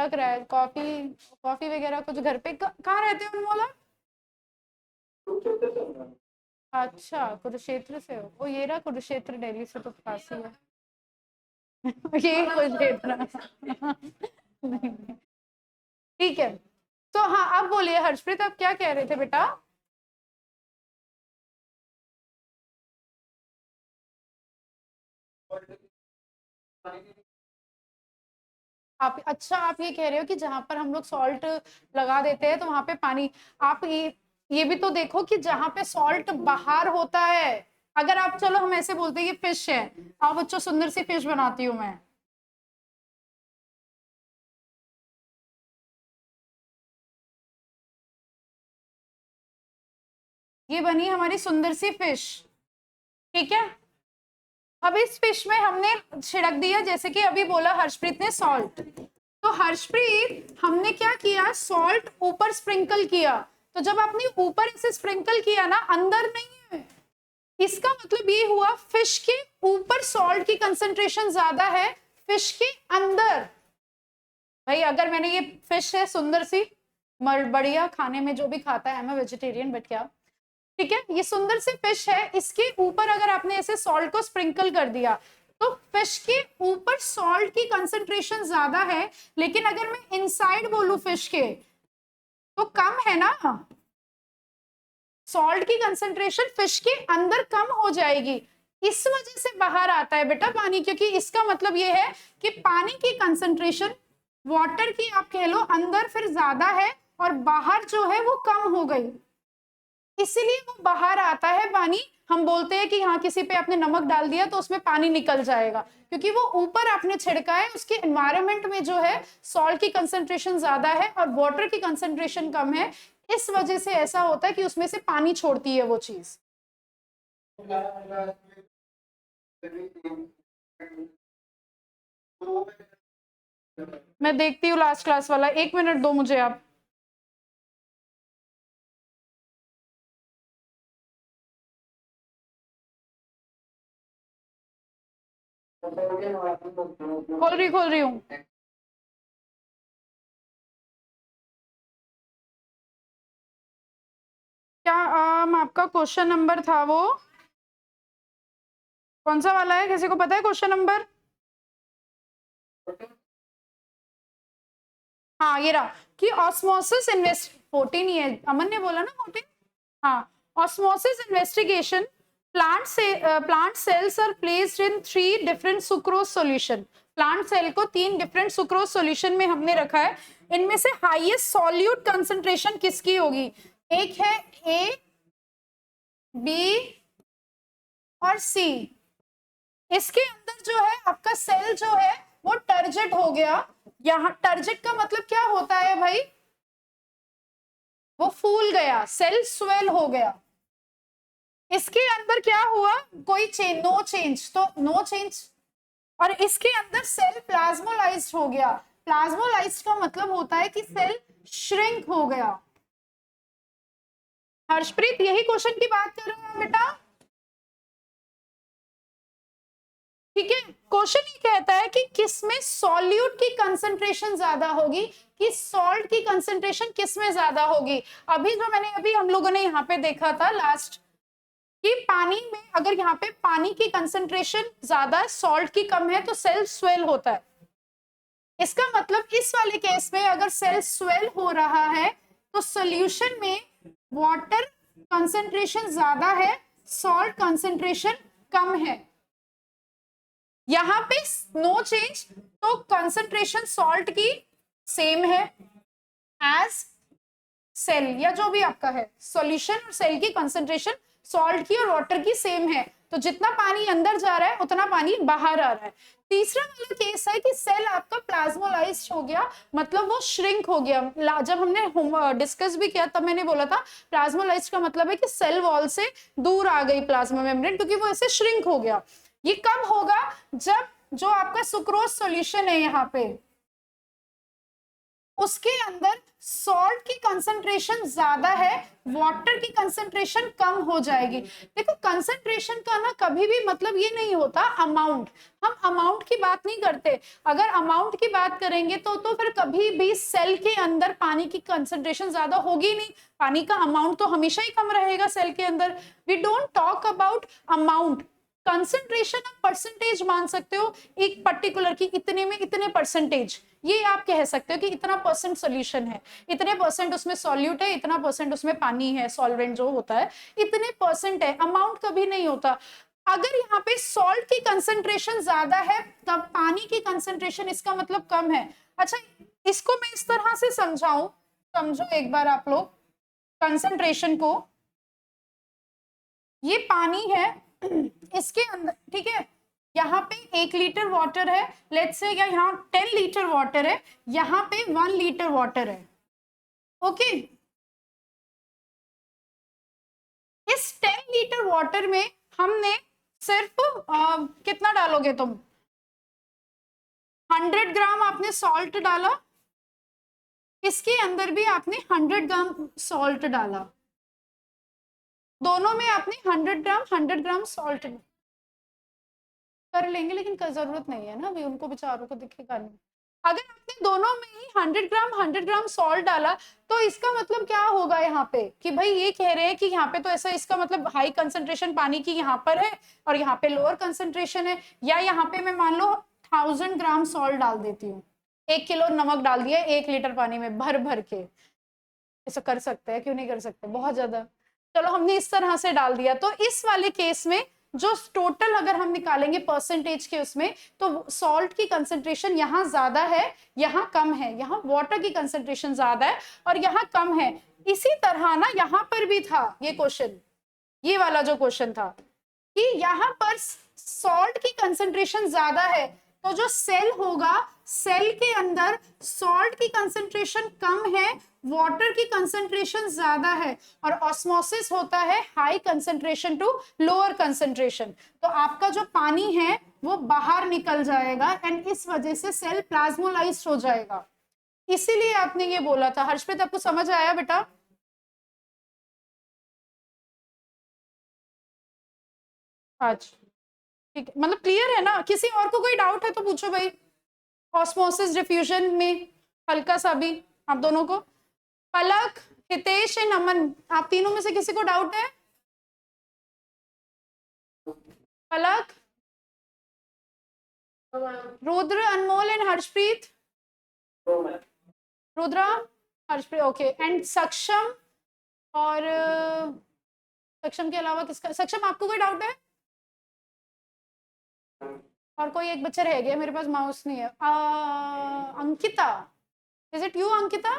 लग रहा है। कॉफी कॉफी वगैरह कुछ घर पे कहाँ रहते हो अनमोल आप? अच्छा, कुरुक्षेत्र से हो। वो ये रहा कुरुक्षेत्र, दिल्ली से तो पास ही है। ये कुरुक्षेत्र। नहीं, ठीक है। तो हाँ, आप बोलिए हर्षप्रीत, आप क्या कह रहे थे बेटा? आप अच्छा, आप ये कह रहे हो कि जहां पर हम लोग सॉल्ट लगा देते हैं तो वहां पे पानी, आप ये भी तो देखो कि जहां पे सॉल्ट बाहर होता है, अगर आप, चलो हम ऐसे बोलते हैं ये फिश है, आप बच्चों सुंदर सी फिश बनाती हूँ मैं, ये बनी हमारी सुंदर सी फिश, ठीक है। अब इस फिश में हमने छिड़क दिया, जैसे कि अभी बोला हर्षप्रीत ने, सॉल्ट। तो हर्षप्रीत, हमने क्या किया, सॉल्ट ऊपर स्प्रिंकल किया। तो जब आपने ऊपर इसे स्प्रिंकल किया ना, अंदर नहीं है, इसका मतलब ये हुआ फिश के ऊपर सॉल्ट की कंसंट्रेशन ज्यादा है, फिश के अंदर। भाई अगर मैंने, ये फिश है सुंदर सी, बढ़िया, खाने में जो भी खाता है, मैं वेजिटेरियन बट क्या, ठीक है, ये सुंदर सी फिश है, इसके ऊपर अगर आपने ऐसे सॉल्ट को स्प्रिंकल कर दिया, तो फिश के ऊपर सॉल्ट की कंसंट्रेशन ज्यादा है, लेकिन अगर मैं इनसाइड बोलूं फिश के, तो कम है ना, सॉल्ट की कंसंट्रेशन फिश के अंदर कम हो जाएगी, इस वजह से बाहर आता है बेटा पानी, क्योंकि इसका मतलब ये है कि पानी की कंसंट्रेशन, वाटर की आप कह लो, अंदर फिर ज्यादा है और बाहर जो है वो कम हो गई, इसीलिए वो बाहर आता है पानी। हम बोलते हैं कि हाँ, किसी पे आपने नमक डाल दिया तो उसमें पानी निकल जाएगा, क्योंकि वो ऊपर आपने छिड़का है, उसके एनवायरनमेंट में जो है सॉल्ट की कंसंट्रेशन ज्यादा है और वाटर की कंसंट्रेशन कम है, इस वजह से ऐसा होता है कि उसमें से पानी छोड़ती है वो चीज। मैं देखती हूँ लास्ट क्लास वाला, 1 मिनट दो मुझे आप। खोल रही हूँ। क्या आपका क्वेश्चन नंबर था वो कौन सा वाला है, किसी को पता है क्वेश्चन नंबर? हाँ, ये रहा कि ऑस्मोसिस इन्वेस्ट 14 ही है, अमन ने बोला ना 14। हाँ, osmosis investigation, plant cells are placed in 3 different sucrose solution. Plant cell को 3 डिफरेंट सुक्रोज सॉल्यूशन में हमने रखा है, इनमें से हाईएस्ट सॉल्यूट कंसंट्रेशन किसकी होगी? एक है ए, बी और सी। इसके अंदर जो है आपका सेल जो है वो टर्जेट हो गया। यहाँ टर्जेट का मतलब क्या होता है भाई? वो फूल गया, सेल स्वेल हो गया। इसके अंदर क्या हुआ? कोई चेंज, नो चेंज, तो नो चेंज। और इसके अंदर सेल प्लाज्मोलाइज्ड हो गया। प्लाज्मोलाइज्ड का मतलब होता है कि सेल श्रिंक हो गया। हर्षप्रीत, यही क्वेश्चन की बात कर रहे हैं बेटा, ठीक है। क्वेश्चन ये कहता है कि किसमें सॉल्यूट की कंसंट्रेशन ज्यादा होगी, कि सॉल्ट की कंसंट्रेशन किसमें ज्यादा होगी। अभी जो मैंने, अभी हम लोगों ने यहाँ पे देखा था लास्ट, कि पानी में अगर यहाँ पे पानी की कंसंट्रेशन ज्यादा है, सॉल्ट की कम है, तो सेल स्वेल होता है। इसका मतलब इस वाले केस में अगर सेल स्वेल हो रहा है, तो सोल्यूशन में वाटर कंसंट्रेशन ज्यादा है, सॉल्ट कंसंट्रेशन कम है। यहां पे नो चेंज, तो कंसंट्रेशन सॉल्ट की सेम है एज सेल, या जो भी आपका है, सॉल्यूशन और सेल की कंसंट्रेशन सॉल्ट की और वाटर की सेम है, तो जितना पानी अंदर जा रहा है उतना पानी बाहर आ रहा है। तीसरा वाला केस है कि सेल आपका प्लाज्मोलाइज्ड हो गया, मतलब वो श्रिंक हो गया। जब हमने डिस्कस भी किया तब मैंने बोला था प्लाज्मोलाइज्ड का मतलब है कि सेल वॉल से दूर आ गई प्लाज्मा मेम्ब्रेन, क्योंकि वो ऐसे श्रिंक हो गया। ये कब होगा? जब जो आपका सुक्रोज सॉल्यूशन है यहाँ पे, उसके अंदर सॉल्ट की कंसंट्रेशन ज्यादा है, वाटर की कंसंट्रेशन कम हो जाएगी। देखो कंसंट्रेशन का ना कभी भी मतलब ये नहीं होता अमाउंट, हम अमाउंट की बात नहीं करते। अगर अमाउंट की बात करेंगे तो फिर कभी भी सेल के अंदर पानी की कंसंट्रेशन ज्यादा होगी नहीं, पानी का अमाउंट तो हमेशा ही कम रहेगा सेल के अंदर। We don't talk about amount, concentration आप परसेंटेज मान सकते हो, एक पर्टिकुलर की इतने में इतने परसेंटेज, ये आप कह सकते हो कि इतना परसेंट सोल्यूशन है, इतने परसेंट उसमें सॉल्यूट है, इतना परसेंट उसमें पानी है, सॉल्वेंट जो होता है इतने परसेंट है, अमाउंट कभी नहीं होता। अगर यहाँ पे सॉल्ट की कंसंट्रेशन ज्यादा है तब पानी की कंसंट्रेशन इसका मतलब कम है। अच्छा इसको मैं इस तरह से समझाऊं, समझो एक बार आप लोग कंसंट्रेशन को, ये पानी है इसके अंदर, ठीक है, यहाँ पे 1 लीटर वाटर है, लेट्स से यहाँ 10 लीटर वाटर है, यहाँ पे 1 लीटर वाटर है, ओके। इस 10 लीटर वाटर में हमने सिर्फ कितना डालोगे तुम, 100 ग्राम आपने सॉल्ट डाला, इसके अंदर भी आपने 100 ग्राम सॉल्ट डाला, दोनों में आपने 100 ग्राम सॉल्ट कर लेंगे, लेकिन जरूरत नहीं है ना अभी, उनको बेचारों को दिखेगा नहीं। अगर आपने दोनों में ही 100 ग्राम सॉल्ट डाला तो इसका मतलब क्या होगा यहाँ पे कि भाई ये कह रहे हैं कि यहाँ पे तो ऐसा, इसका मतलब हाई कंसंट्रेशन पानी की यहाँ पर है और यहाँ पे लोअर कंसंट्रेशन है, या यहाँ पे मैं मान लो 1000 ग्राम सॉल्ट डाल देती हूँ, 1 किलो नमक डाल दिया 1 लीटर पानी में भर भर के, ऐसा कर सकते हैं, क्यों नहीं कर सकते, बहुत ज्यादा, चलो हमने इस तरह से डाल दिया, तो इस वाले केस में जो टोटल अगर हम निकालेंगे परसेंटेज के उसमें, तो सॉल्ट की कंसंट्रेशन यहाँ ज्यादा है यहाँ कम है, यहाँ वाटर की कंसंट्रेशन ज्यादा है और यहाँ कम है। इसी तरह ना यहाँ पर भी था ये क्वेश्चन, ये वाला जो क्वेश्चन था कि यहाँ पर सॉल्ट की कंसंट्रेशन ज्यादा है, तो जो सेल होगा सेल के अंदर सॉल्ट की कंसंट्रेशन कम है, वाटर की कंसंट्रेशन ज्यादा है, और ऑस्मोसिस होता है high concentration to lower concentration, तो आपका जो पानी है वो बाहर निकल जाएगा एंड इस वजह से सेल प्लाज्मोलाइज्ड हो जाएगा। इसीलिए आपने ये बोला था। हर्षप्रीत आपको समझ आया बेटा? अच्छा ठीक है, मतलब क्लियर है ना? किसी और को कोई डाउट है तो पूछो भाई, ऑस्मोसिस डिफ्यूजन में हल्का सा भी आप दोनों को। पलक, हितेश एंड अमन, आप तीनों में से किसी को डाउट है? Palak, Rudra, Anmol and Harshpreet, Rudra, Harshpreet, okay, and Saksham, और सक्षम के अलावा किसका, सक्षम आपको कोई डाउट है? और कोई एक बच्चा रह गया, मेरे पास माउस नहीं है। Ankita, is it you Ankita?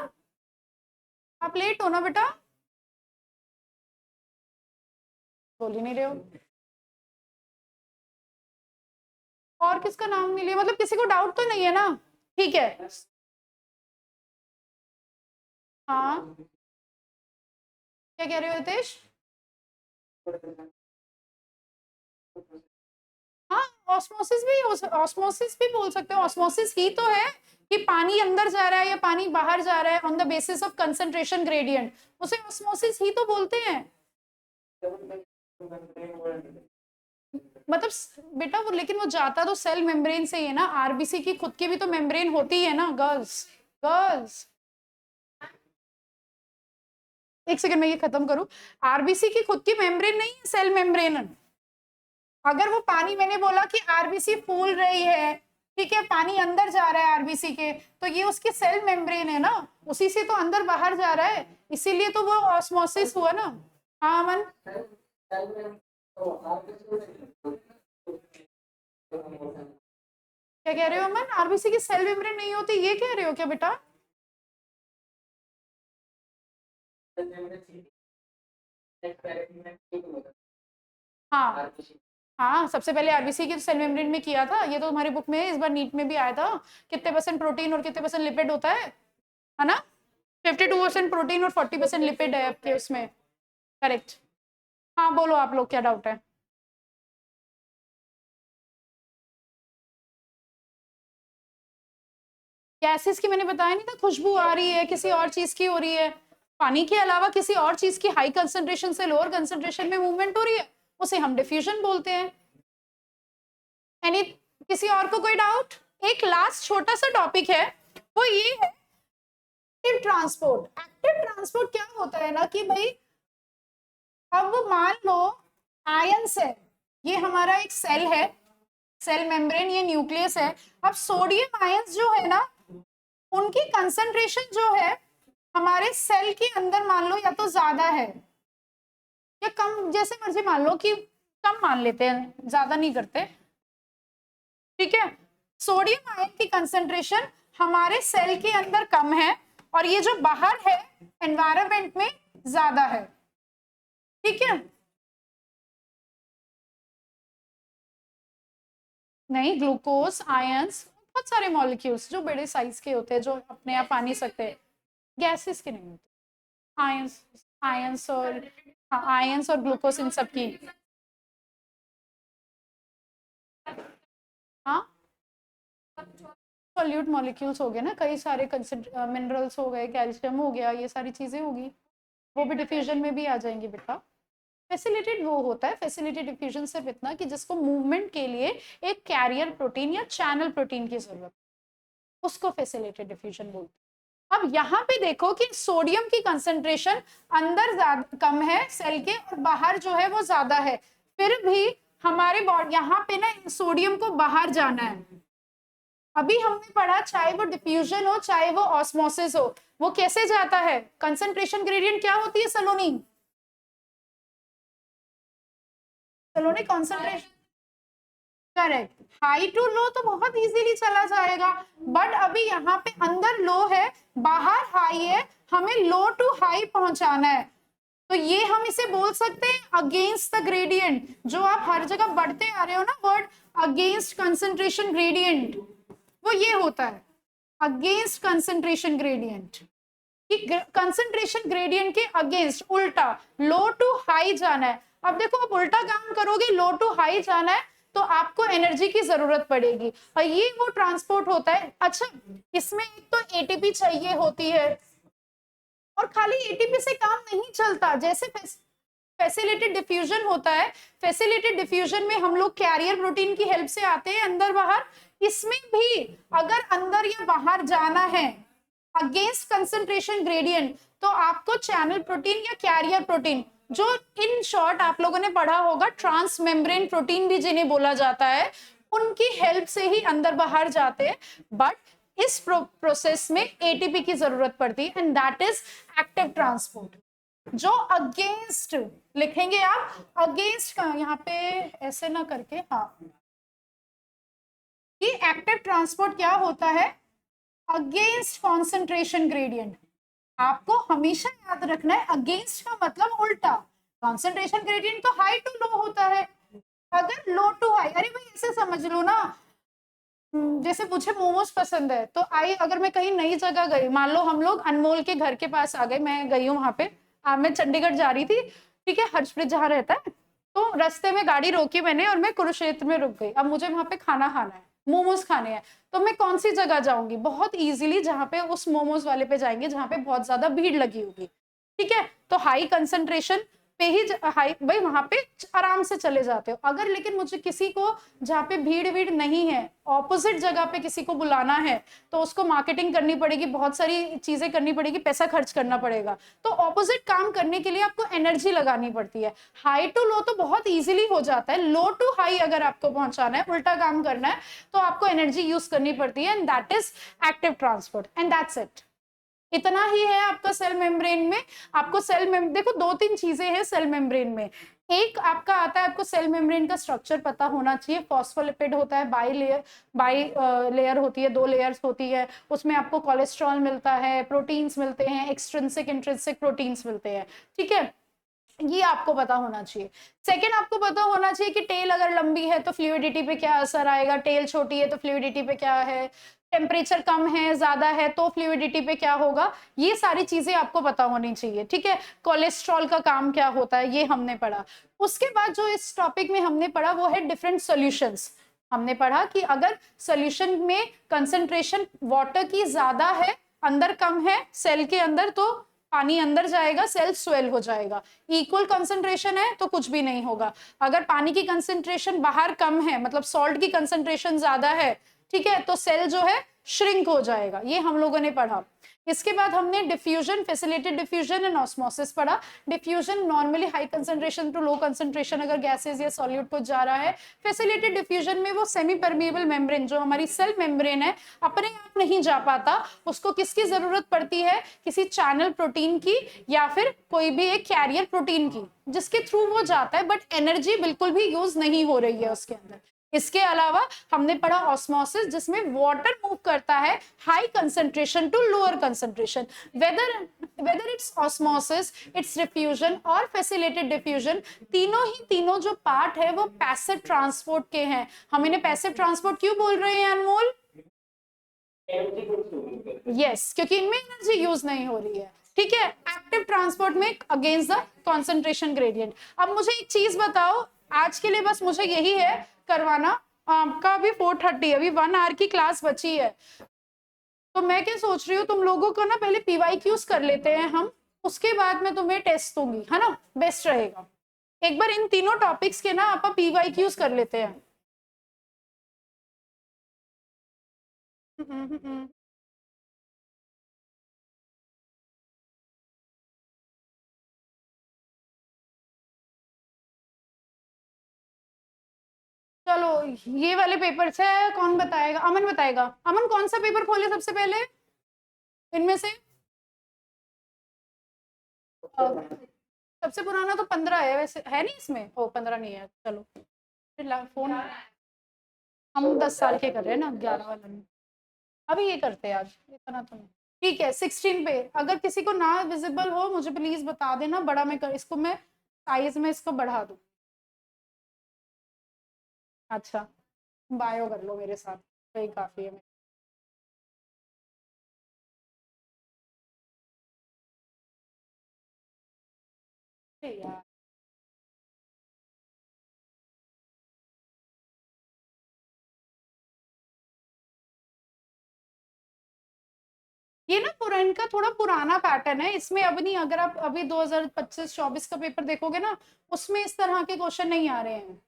आप लेट हो ना बेटा? बोल ही नहीं रहे हो। और किसका नाम नहीं लिया, मतलब किसी को डाउट तो नहीं है ना? ठीक है, हाँ क्या कह रहे हो हितेश? हाँ ऑस्मोसिस भी, ऑस्मोसिस भी बोल सकते हो, ऑस्मोसिस ही तो है कि पानी अंदर जा रहा है या पानी बाहर जा रहा है on the basis of concentration gradient, उसे ऑस्मोसिस ही तो बोलते हैं। मतलब बेटा वो, लेकिन वो जाता तो सेल मेम्ब्रेन से ही है ना, आरबीसी की खुद की भी तो मेम्ब्रेन होती है ना गर्ल्स, गर्ल्स। एक सेकंड में ये खत्म करूं, आरबीसी की खुद की मेम्ब्रेन नहीं है सेल मेम्ब्रेन। अगर वो पानी, मैंने बोला कि आरबीसी फूल रही है, ठीक है, पानी अंदर जा रहा है आरबीसी के, तो ये उसकी सेल मेम्ब्रेन है ना, उसी से तो अंदर बाहर जा रहा है, इसीलिए तो वो ऑस्मोसिस हुआ ना। हाँ अमन, क्या कह रहे हो अमन? आरबीसी की सेल मेम्ब्रेन नहीं होती ये कह रहे हो क्या बेटा? हाँ हाँ, सबसे पहले आरबीसी की सेल मेम्ब्रेन में किया था, ये तो हमारी बुक में इस बार नीट में भी आया था, कितने परसेंट प्रोटीन और कितने परसेंट लिपिड होता है ना? 52% प्रोटीन और 40% लिपिड है आपके उसमें, करेक्ट। हाँ बोलो आप लोग क्या डाउट है? गैसेस की मैंने बताया नहीं था, खुशबू आ रही है किसी और चीज की हो रही है, पानी के अलावा किसी और चीज की हाई कंसंट्रेशन से लोअर कंसंट्रेशन में मूवमेंट हो रही है, उसे हम डिफ्यूजन बोलते हैं। एनी किसी और को कोई डाउट? एक लास्ट छोटा सा टॉपिक है, वो ये है एक्टिव ट्रांसपोर्ट। एक्टिव ट्रांसपोर्ट क्या होता है ना कि भाई अब मान लो आयन सेल, ये हमारा एक सेल है, सेल मेम्ब्रेन, ये न्यूक्लियस है। अब सोडियम आयंस जो है ना, उनकी कंसंट्रेशन जो है हमारे सेल के अंदर मान लो या तो ज्यादा है या कम, जैसे मर्जी मान लो कि कम मान लेते हैं, ज्यादा नहीं करते, ठीक है। सोडियम आयन की कंसंट्रेशन हमारे सेल के अंदर कम है और ये जो बाहर है एनवायरनमेंट में ज्यादा है, ठीक है। नहीं, ग्लूकोज आयंस बहुत सारे मॉलिक्यूल्स जो बड़े साइज के होते हैं, जो अपने आप आ नहीं सकते, गैसेस के नहीं होते, आयंस, आयंस और हाँ, आयंस और ग्लूकोज इन सब की, हाँ सॉल्यूट मॉलिक्यूल्स हो गए ना, कई सारे मिनरल्स हो गए, कैल्शियम हो गया, ये सारी चीजें होगी, वो भी डिफ्यूजन में भी आ जाएंगे बेटा। फैसिलिटेड वो होता है, फैसिलिटेड डिफ्यूजन सिर्फ इतना कि जिसको मूवमेंट के लिए एक कैरियर प्रोटीन या चैनल प्रोटीन की जरूरत, उसको फैसिलिटेड डिफ्यूजन बोलते हैं। अब यहाँ पे देखो कि सोडियम की कंसंट्रेशन अंदर कम है सेल के और बाहर जो है वो ज्यादा है, फिर भी हमारे बॉडी यहाँ पे ना सोडियम को बाहर जाना है। अभी हमने पढ़ा चाहे वो डिफ्यूजन हो चाहे वो ऑस्मोसिस हो, वो कैसे जाता है, कंसंट्रेशन ग्रेडियंट क्या होती है सलोनी? सलोनी concentration, correct, high to low तो बहुत इजीली चला जाएगा, बट अभी यहाँ पे अंदर लो है बाहर हाई है, हमें लो टू हाई पहुंचाना है, तो ये हम इसे बोल सकते हैं अगेंस्ट द ग्रेडियंट। जो आप हर जगह बढ़ते आ रहे हो ना वर्ड अगेंस्ट कंसंट्रेशन ग्रेडियंट, वो ये होता है अगेंस्ट कंसंट्रेशन ग्रेडियंट, कि कंसंट्रेशन ग्रेडियंट के अगेंस्ट, उल्टा, लो टू हाई जाना है। अब देखो आप उल्टा काम करोगे, लो टू हाई जाना है तो आपको एनर्जी की जरूरत पड़ेगी और ये वो ट्रांसपोर्ट होता है। अच्छा, इसमें एक तो एटीपी चाहिए होती है और खाली एटीपी से काम नहीं चलता, जैसे फैसिलिटेड डिफ्यूजन होता है, फैसिलिटेड डिफ्यूजन में हम लोग कैरियर प्रोटीन की हेल्प से आते हैं अंदर बाहर, इसमें भी अगर अंदर या बाहर जाना है अगेंस्ट कंसंट्रेशन ग्रेडियंट तो आपको चैनल प्रोटीन या कैरियर प्रोटीन, जो इन शॉर्ट आप लोगों ने पढ़ा होगा ट्रांस मेम्ब्रेन प्रोटीन भी जिन्हें बोला जाता है, उनकी हेल्प से ही अंदर बाहर जाते हैं। बट इस प्रोसेस में एटीपी की जरूरत पड़ती है and that is active transport. जो अगेंस्ट लिखेंगे आप, अगेंस्ट का यहाँ पे ऐसे ना करके, हाँ, कि एक्टिव ट्रांसपोर्ट क्या होता है, अगेंस्ट कॉन्सेंट्रेशन ग्रेडियंट। आपको हमेशा याद रखना है अगेंस्ट का मतलब उल्टा, कॉन्सेंट्रेशन ग्रेडियंट तो हाई टू लो होता है, अगर लो टू हाई, अरे भाई ऐसे समझ लो ना, जैसे मुझे मोमोज पसंद है तो आई, अगर मैं कहीं नई जगह गई, मान लो हम लोग अनमोल के घर के पास आ गए, मैं गई हूँ वहां पे, मैं चंडीगढ़ जा रही थी, ठीक है, हर्षप्रीत जहाँ रहता है, तो रास्ते में गाड़ी रोकी मैंने और मैं कुरुक्षेत्र में रुक गई। अब मुझे वहां पे खाना खाना है, मोमोज खाने हैं, तो मैं कौन सी जगह जाऊंगी, बहुत इजीली जहाँ पे उस मोमोज वाले पे जाएंगे जहाँ पे बहुत ज्यादा भीड़ लगी होगी, ठीक है, तो हाई कंसंट्रेशन पे ही हाई, भाई वहां पे आराम से चले जाते हो। अगर लेकिन मुझे किसी को जहाँ पे भीड़ नहीं है, ऑपोजिट जगह पे किसी को बुलाना है, तो उसको मार्केटिंग करनी पड़ेगी, बहुत सारी चीजें करनी पड़ेगी, पैसा खर्च करना पड़ेगा, तो ऑपोजिट काम करने के लिए आपको एनर्जी लगानी पड़ती है। हाई टू लो तो बहुत इजीली हो जाता है, लो टू हाई अगर आपको पहुंचाना है, उल्टा काम करना है, तो आपको एनर्जी यूज करनी पड़ती है and that is active transport and that's it. इतना ही है आपका सेल मेम्ब्रेन में। आपको देखो दो तीन चीजें हैं सेल मेम्ब्रेन में, एक आपका आता है, आपको सेल मेम्ब्रेन का स्ट्रक्चर पता होना चाहिए, फॉस्फोलिपिड होता है, बाई लेयर होती है, 2 लेयर्स होती है, उसमें आपको कोलेस्ट्रॉल मिलता है, प्रोटीन्स मिलते हैं, एक्सट्रिंसिक इंट्रिंसिक प्रोटीन्स मिलते हैं, ठीक है, ये आपको पता होना चाहिए। सेकेंड, आपको पता होना चाहिए कि टेल अगर लंबी है तो फ्लूइडिटी पे क्या असर आएगा, टेल छोटी है तो फ्लूइडिटी पे क्या है, टेम्परेचर कम है ज्यादा है तो फ्लूइडिटी पे क्या होगा, ये सारी चीजें आपको पता होनी चाहिए, ठीक है। कोलेस्ट्रॉल का काम क्या होता है ये हमने पढ़ा। उसके बाद जो इस टॉपिक में हमने पढ़ा वो है डिफरेंट सॉल्यूशंस। हमने पढ़ा कि अगर सॉल्यूशन में कंसंट्रेशन वाटर की ज्यादा है, अंदर कम है सेल के अंदर, तो पानी अंदर जाएगा, सेल स्वेल हो जाएगा। इक्वल कंसंट्रेशन है तो कुछ भी नहीं होगा। अगर पानी की कंसंट्रेशन बाहर कम है, मतलब सॉल्ट की कंसंट्रेशन ज्यादा है, ठीक है, तो सेल जो है श्रिंक हो जाएगा। ये हम लोगों ने पढ़ा। इसके बाद हमने diffusion, facilitated diffusion and osmosis पढ़ा। Diffusion normally high concentration to low concentration अगर गैसेस या सॉल्यूट को जा रहा है। फैसिलिटेटेड डिफ्यूजन में वो सेमी परमिएबल मेम्ब्रेन, जो हमारी सेल मेम्ब्रेन है, अपने आप नहीं जा पाता, उसको किसकी जरूरत पड़ती है, किसी चैनल प्रोटीन की या फिर कोई भी एक कैरियर प्रोटीन की, जिसके थ्रू वो जाता है, बट एनर्जी बिल्कुल भी यूज नहीं हो रही है उसके अंदर। इसके अलावा हमने पढ़ा ऑस्मोसिस, जिसमें वाटर मूव करता है high concentration to lower concentration. Whether it's osmosis, it's diffusion और फैसिलिटेटेड डिफ्यूजन, तीनों जो पार्ट है वो पैसिव ट्रांसपोर्ट के हैं। हम इन्हें पैसिव ट्रांसपोर्ट क्यों बोल रहे हैं अनमोल? यस, क्योंकि इनमें एनर्जी यूज नहीं हो रही है। ठीक है, एक्टिव ट्रांसपोर्ट में अगेंस्ट द कंसंट्रेशन ग्रेडियंट। अब मुझे एक चीज बताओ, आज के लिए बस मुझे यही है करवाना। आपका अभी 4:30, अभी 1 आवर की क्लास बची है, तो मैं क्या सोच रही हूँ, तुम लोगों को ना पहले पीवाईक्यूज कर लेते हैं हम, उसके बाद मैं तुम्हें टेस्ट दूंगी, है ना, बेस्ट रहेगा। एक बार इन तीनों टॉपिक्स के ना आप पीवाईक्यूज कर लेते हैं। चलो, ये वाले पेपर से कौन बताएगा? अमन बताएगा। अमन कौन सा पेपर खोले सबसे पहले इनमें से? सबसे पुराना तो 15 है वैसे, है नहीं इसमें? ओ 15 नहीं है, चलो फिर फोन। हम 10 साल के कर रहे हैं ना, 11 वाला नहीं। अभी ये करते हैं आज, इतना तो नहीं। ठीक है, 16 पे अगर किसी को ना विजिबल हो मुझे प्लीज बता देना, बड़ा मैं कर, इसको मैं साइज में इसको बढ़ा दूं। अच्छा, बायो कर लो मेरे साथ, वही काफी है। यार ये ना पूरा इनका थोड़ा पुराना पैटर्न है, इसमें अब नहीं, अगर आप अभी 2025-24 का पेपर देखोगे ना, उसमें इस तरह के क्वेश्चन नहीं आ रहे हैं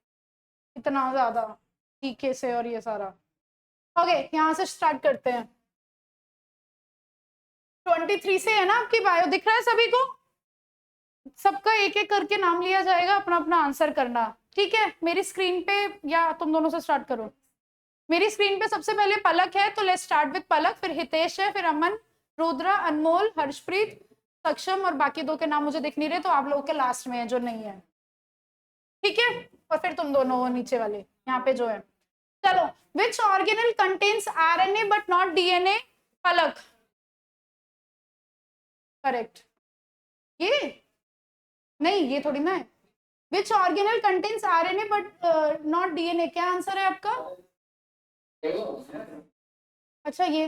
इतना ज्यादा तरीके से, और ये सारा। ओके, यहाँ से स्टार्ट करते हैं। 23 से है ना आपकी बायो, दिख रहा है सभी को? सबका एक एक करके नाम लिया जाएगा, अपना अपना आंसर करना, ठीक है? मेरी स्क्रीन पे, या तुम दोनों से स्टार्ट करो। मेरी स्क्रीन पे सबसे पहले पलक है, तो लेट्स स्टार्ट विद पलक, फिर हितेश है, फिर अमन, रुद्रा, अनमोल, हर्षप्रीत, सक्षम, और बाकी दो के नाम मुझे दिख नहीं रहे, तो आप लोगों के लास्ट में है जो नहीं है, ठीक है? और फिर तुम दोनों नीचे वाले यहाँ पे जो है। चलो, विच organelle contains RNA but not DNA? Palak, correct. ये नहीं, ये थोड़ी ना है। विच organelle contains RNA but not DNA, क्या आंसर है आपका? अच्छा, ये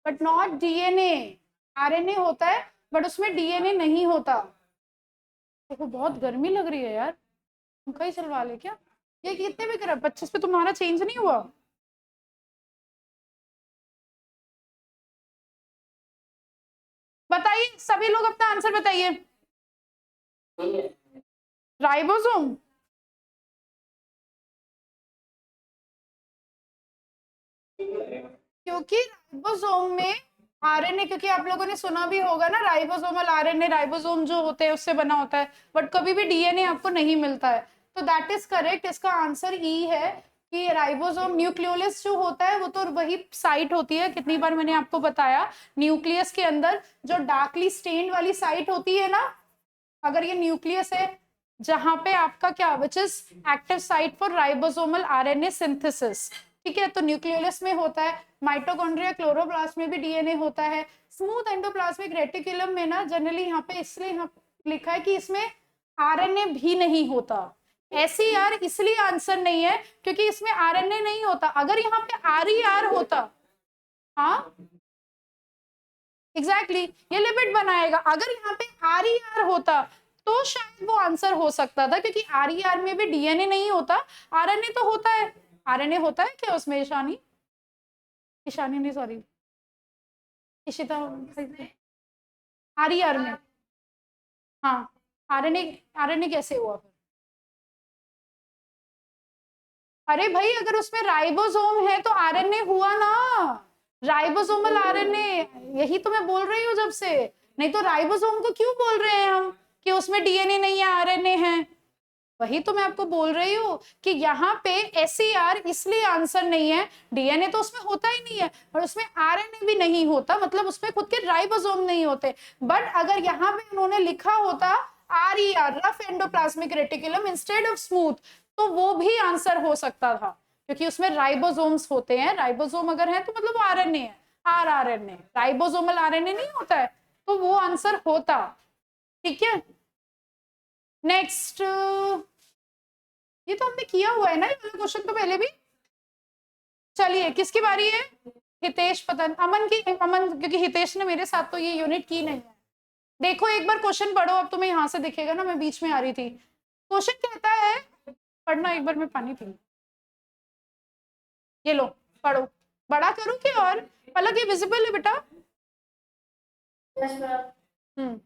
बट नॉट डीएनए, आरएनए होता है बट उसमें डीएनए नहीं होता। देखो बहुत गर्मी लग रही है यार, पंखा ही चलवा ले क्या? ये कितने में करा? 25 पे तुम्हारा चेंज नहीं हुआ? बताइए सभी लोग अपना आंसर बताइए। राइबोसोम? क्योंकि राइबोसोम में आरएनए, क्योंकि आप लोगों ने सुना भी होगा ना, राइबोसोमल आरएनए, राइबोसोम जो होते हैं उससे बना होता है, बट कभी भी डीएनए आपको नहीं मिलता है, तो दैट इज करेक्ट। इसका आंसर ई है कि राइबोसोम, न्यूक्लियोलस जो होता है वो तो वही साइट होती है, कितनी बार मैंने आपको बताया, न्यूक्लियस के अंदर जो डार्कली स्टेन्ड वाली साइट होती है ना, अगर ये न्यूक्लियस है, जहां पे आपका क्या, which is active site for ribosomal RNA synthesis, ठीक है? तो न्यूक्लियोलस में होता है, माइटोकॉन्ड्रिया, क्लोरोप्लास्ट में भी डीएनए होता है, स्मूथ एंडोप्लाज्मिक रेटिकुलम में ना जनरली यहाँ पे, इसलिए यहाँ लिखा है कि इसमें आरएनए भी नहीं होता। ऐसी यार इसलिए आंसर नहीं है क्योंकि इसमें आरएनए नहीं होता। अगर यहाँ पे आर होता, हाँ एग्जैक्टली, ये लिपिड बनाएगा। अगर यहाँ पे आर होता तो शायद वो आंसर हो सकता था, क्योंकि आरईआर में भी डीएनए नहीं होता, आरएनए तो होता है। आरएनए होता है क्या उसमें ईशानी? ईशानी नहीं, सॉरी, इशिता। आरईआर में, हाँ, आरएनए, आरएनए कैसे हुआ फिर? अरे भाई अगर उसमें राइबोसोम है तो आरएनए हुआ ना, राइबोसोमल आरएनए, यही तो मैं बोल रही हूँ जब से। नहीं तो राइबोसोम को क्यों बोल रहे हैं हम कि उसमें डीएनए नहीं है, आरएनए है? वही तो मैं आपको बोल रही हूँ कि यहाँ पे एसईआर इसलिए आंसर नहीं है, डीएनए तो उसमें होता ही नहीं है और उसमें आरएनए भी नहीं होता, मतलब उसमें खुद के राइबोसोम नहीं होते। बट अगर यहाँ पे उन्होंने लिखा होता RER, rough endoplasmic reticulum instead of smooth, तो वो भी आंसर हो सकता था, क्योंकि उसमें राइबोसोम्स होते हैं, राइबोसोम अगर है तो मतलब आरएनए है, आरएनए, राइबोसोमल आरएनए नहीं होता है, तो वो आंसर होता। ठीक है, नेक्स्ट, ये तो हमने किया हुआ है ना, ये वाला क्वेश्चन तो पहले भी। चलिए किसकी बारी है? हितेश, पता नहीं, अमन की, अमन, क्योंकि हितेश ने मेरे साथ तो ये यूनिट की नहीं है। देखो एक बार क्वेश्चन पढ़ो, अब तुम्हें यहां से दिखेगा ना, मैं बीच में आ रही थी। क्वेश्चन कहता है, पढ़ना एक बार, मैं पानी पी लूं। ये लो, पढ़ो। बड़ा करूं क्या? और पलक ये विजिबल है बेटा? हम्म,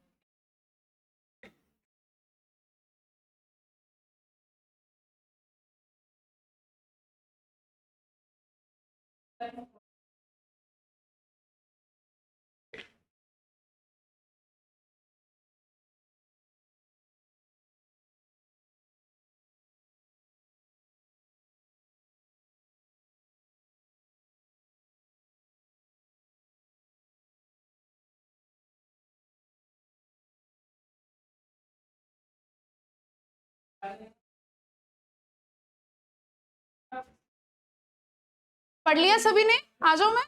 पढ़ लिया सभी ने? आ जाओ, मैं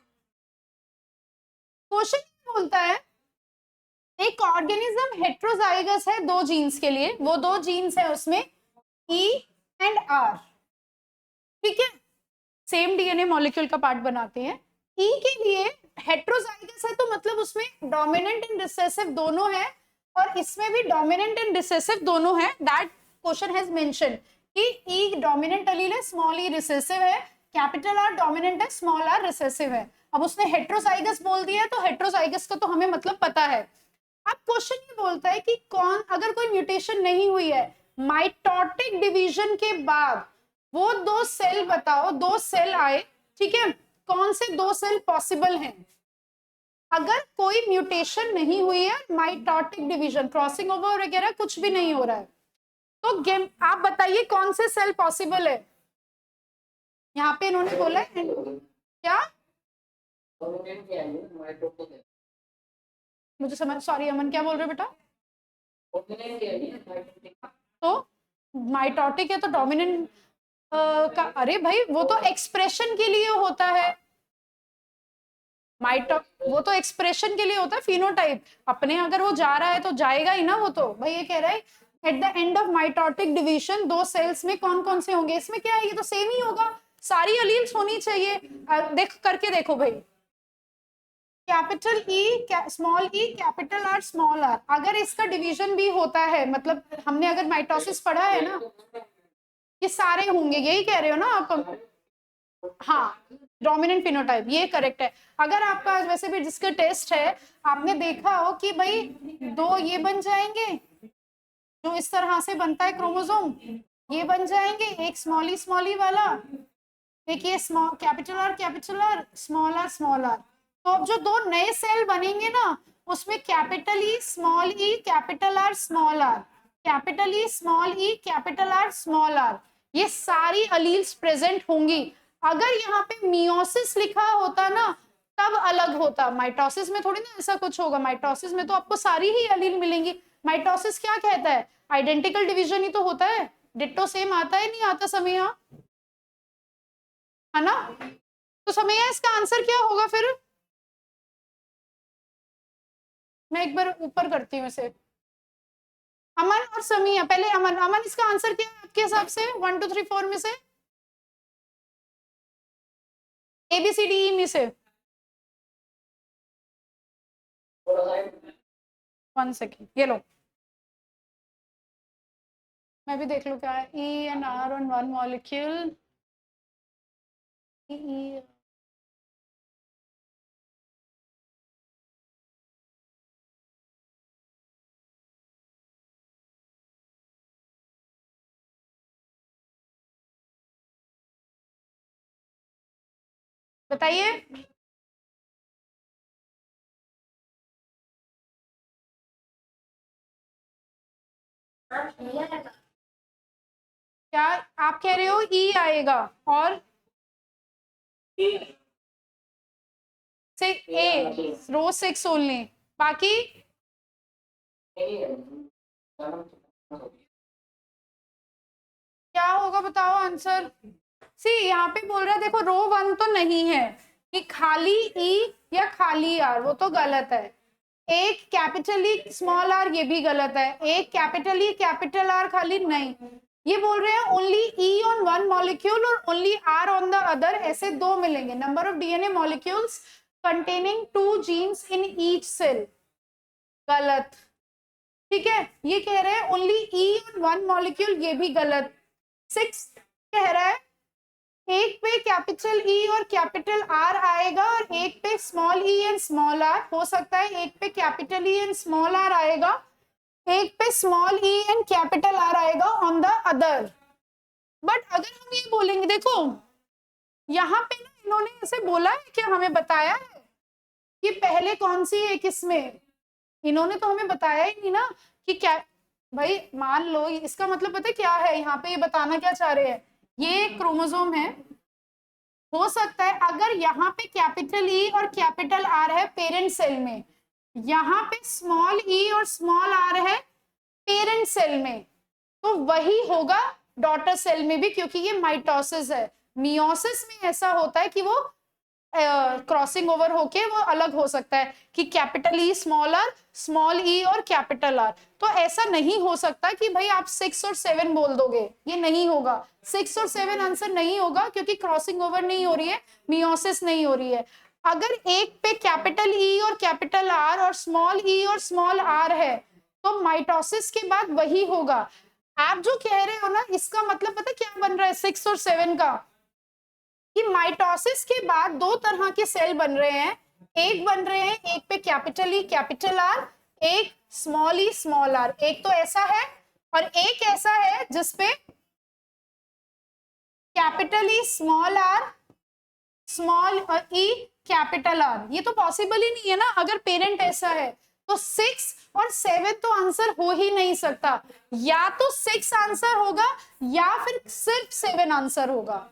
क्वेश्चन बोलता है, एक ऑर्गेनिज्म हेट्रोजाइगस है दो जीन्स के लिए, वो दो जीन्स है उसमें ई एंड आर, ठीक है, सेम डीएनए मॉलिक्यूल का पार्ट बनाते हैं। ई के लिए हेट्रोजाइगस है तो मतलब उसमें डोमिनेंट एंड रिसेसिव दोनों है, और इसमें भी डोमिनेंट एंड रिसेसिव दोनों है। दैट क्वेश्चन हैज मेंशन कि ई डोमिनेंट एलील है, स्मॉल ई रिसेसिव है, कैपिटल आर डोमिनेंट है, स्मॉल आर रिसेसिव है। अब उसने हेट्रोजाइगस बोल दिया है, तो हेट्रोजाइगस का तो हमें मतलब पता है। अब क्वेश्चन ये बोलता है कि कौन, अगर कोई म्यूटेशन नहीं हुई है, माइटोटिक डिवीजन के बाद वो दो सेल बताओ, दो सेल आए, ठीक है, कौन से दो सेल पॉसिबल हैं? अगर कोई म्यूटेशन नहीं हुई है, माइटोटिक डिवीजन, क्रॉसिंग ओवर वगैरह कुछ भी नहीं हो रहा है, तो गेम आप बताइए कौन से सेल पॉसिबल है? यहाँ पे इन्होंने बोला है क्या, मुझे समझ, सॉरी अमन, क्या बोल रहे हो बेटा? तो माइटोटिक है तो डोमिनेंट का, अरे भाई वो तो एक्सप्रेशन के लिए होता है, माइटो, वो तो एक्सप्रेशन के लिए होता है, फिनोटाइप अपने अगर वो जा रहा है तो जाएगा ही ना, वो तो भाई ये कह रहा है eight the end of mitotic division दो सेल्स में कौन कौन से होंगे, इसमें क्या है, ये तो सेम ही होगा, सारी अलील्स होनी चाहिए। देख करके देखो भाई, capital E, small E, capital R, small R, अगर इसका डिवीजन भी होता है, मतलब हमने अगर माइटोसिस पढ़ा है ना, ये सारे होंगे, यही कह रहे हो ना आप? हाँ, डोमिनेंट फिनोटाइप, ये करेक्ट है। अगर आपका वैसे भी जिसका टेस्ट है, आपने देखा हो कि भाई दो ये बन जाएंगे, जो इस तरह से बनता है क्रोमोसोम, ये बन जाएंगे, एक स्मॉली वाला, एक ये small capital R, small R. तो अब जो दो नए सेल बनेंगे ना, उसमें capital E, small E, capital R, small R, capital E, small E, capital R, small R, ये सारी अलील्स प्रेजेंट होंगी। अगर यहाँ पे मियोसिस लिखा होता ना, तब अलग होता, माइटोसिस में थोड़ी ना ऐसा कुछ होगा, माइटोसिस में तो आपको सारी ही अलील मिलेंगी। माइटोसिस क्या कहता है, आइडेंटिकल डिवीजन ही तो होता है, डिट्टो सेम आता है, नहीं आता समय, है ना? तो समय इसका आंसर क्या होगा फिर? मैं एक बार ऊपर करती हूँ इसे, अमन और समिया, पहले अमन, अमन इसका आंसर क्या है आपके हिसाब से, 1 2 3 4 में से, ABCDE में से? 1 सेकेंड, ये लो, मैं भी देख लूं क्या है। E and R on one molecule. E बताइए। क्या आप कह रहे हो E आएगा और से A रो 6 ओनली, बाकी क्या होगा बताओ आंसर। सी यहाँ पे बोल रहा है देखो रो 1 तो नहीं है कि खाली E या खाली R, वो तो गलत है। एक कैपिटल ई स्मॉल आर, ये भी गलत है। एक कैपिटल ई कैपिटल आर खाली नहीं, ये बोल रहे हैं only E on one molecule और only R on the other, ऐसे दो मिलेंगे। Number of DNA molecules containing 2 genes in each cell, गलत। ठीक है, ये कह रहे हैं only E on one molecule, ये भी गलत। 6 कह रहा है एक पे कैपिटल ई और कैपिटल आर आएगा और एक पे small E and small R. हो सकता है एक पे capital E and small R आएगा, एक पे small E and capital R आएगा ऑन द अदर। बट अगर हम ये बोलेंगे, देखो यहाँ पे ना इन्होंने ऐसे बोला है क्या, हमें बताया है कि पहले कौन सी है किसमें, इन्होंने तो हमें बताया ही नहीं ना कि क्या। भाई मान लो इसका मतलब पता है क्या है, यहाँ पे ये बताना क्या चाह रहे हैं, ये क्रोमोसोम है। हो सकता है अगर यहाँ पे कैपिटल ई और कैपिटल आर है पेरेंट सेल में, यहाँ पे स्मॉल ई और स्मॉल आर है पेरेंट सेल में, तो वही होगा डॉटर सेल में भी, क्योंकि ये माइटोसिस है। मियोसिस में ऐसा होता है कि वो क्रॉसिंग ओवर होके वो अलग हो सकता है कि capital E small R, small E और कैपिटल आर। तो ऐसा नहीं हो सकता कि भाई आप 6 और 7 बोल दोगे, ये नहीं होगा। 6 और 7 आंसर नहीं होगा क्योंकि क्रॉसिंग ओवर नहीं हो रही है, मियोसिस नहीं हो रही है। अगर एक पे कैपिटल ई और कैपिटल आर और स्मॉल ई और स्मॉल आर है तो माइटोसिस के बाद वही होगा। आप जो कह रहे हो ना, इसका मतलब पता क्या बन रहा है 6 और 7 का, कि माइटोसिस के बाद दो तरह के सेल बन रहे हैं। एक बन रहे हैं एक पे कैपिटल ई कैपिटल आर, एक स्मॉल ई स्मॉल आर। एक तो ऐसा है और एक ऐसा है जिसपे capital E small R, small E capital R. ये तो पॉसिबल ही नहीं है ना, अगर पेरेंट ऐसा है तो 6 और 7 तो आंसर हो ही नहीं सकता। या तो 6 आंसर होगा या फिर सिर्फ 7 आंसर होगा।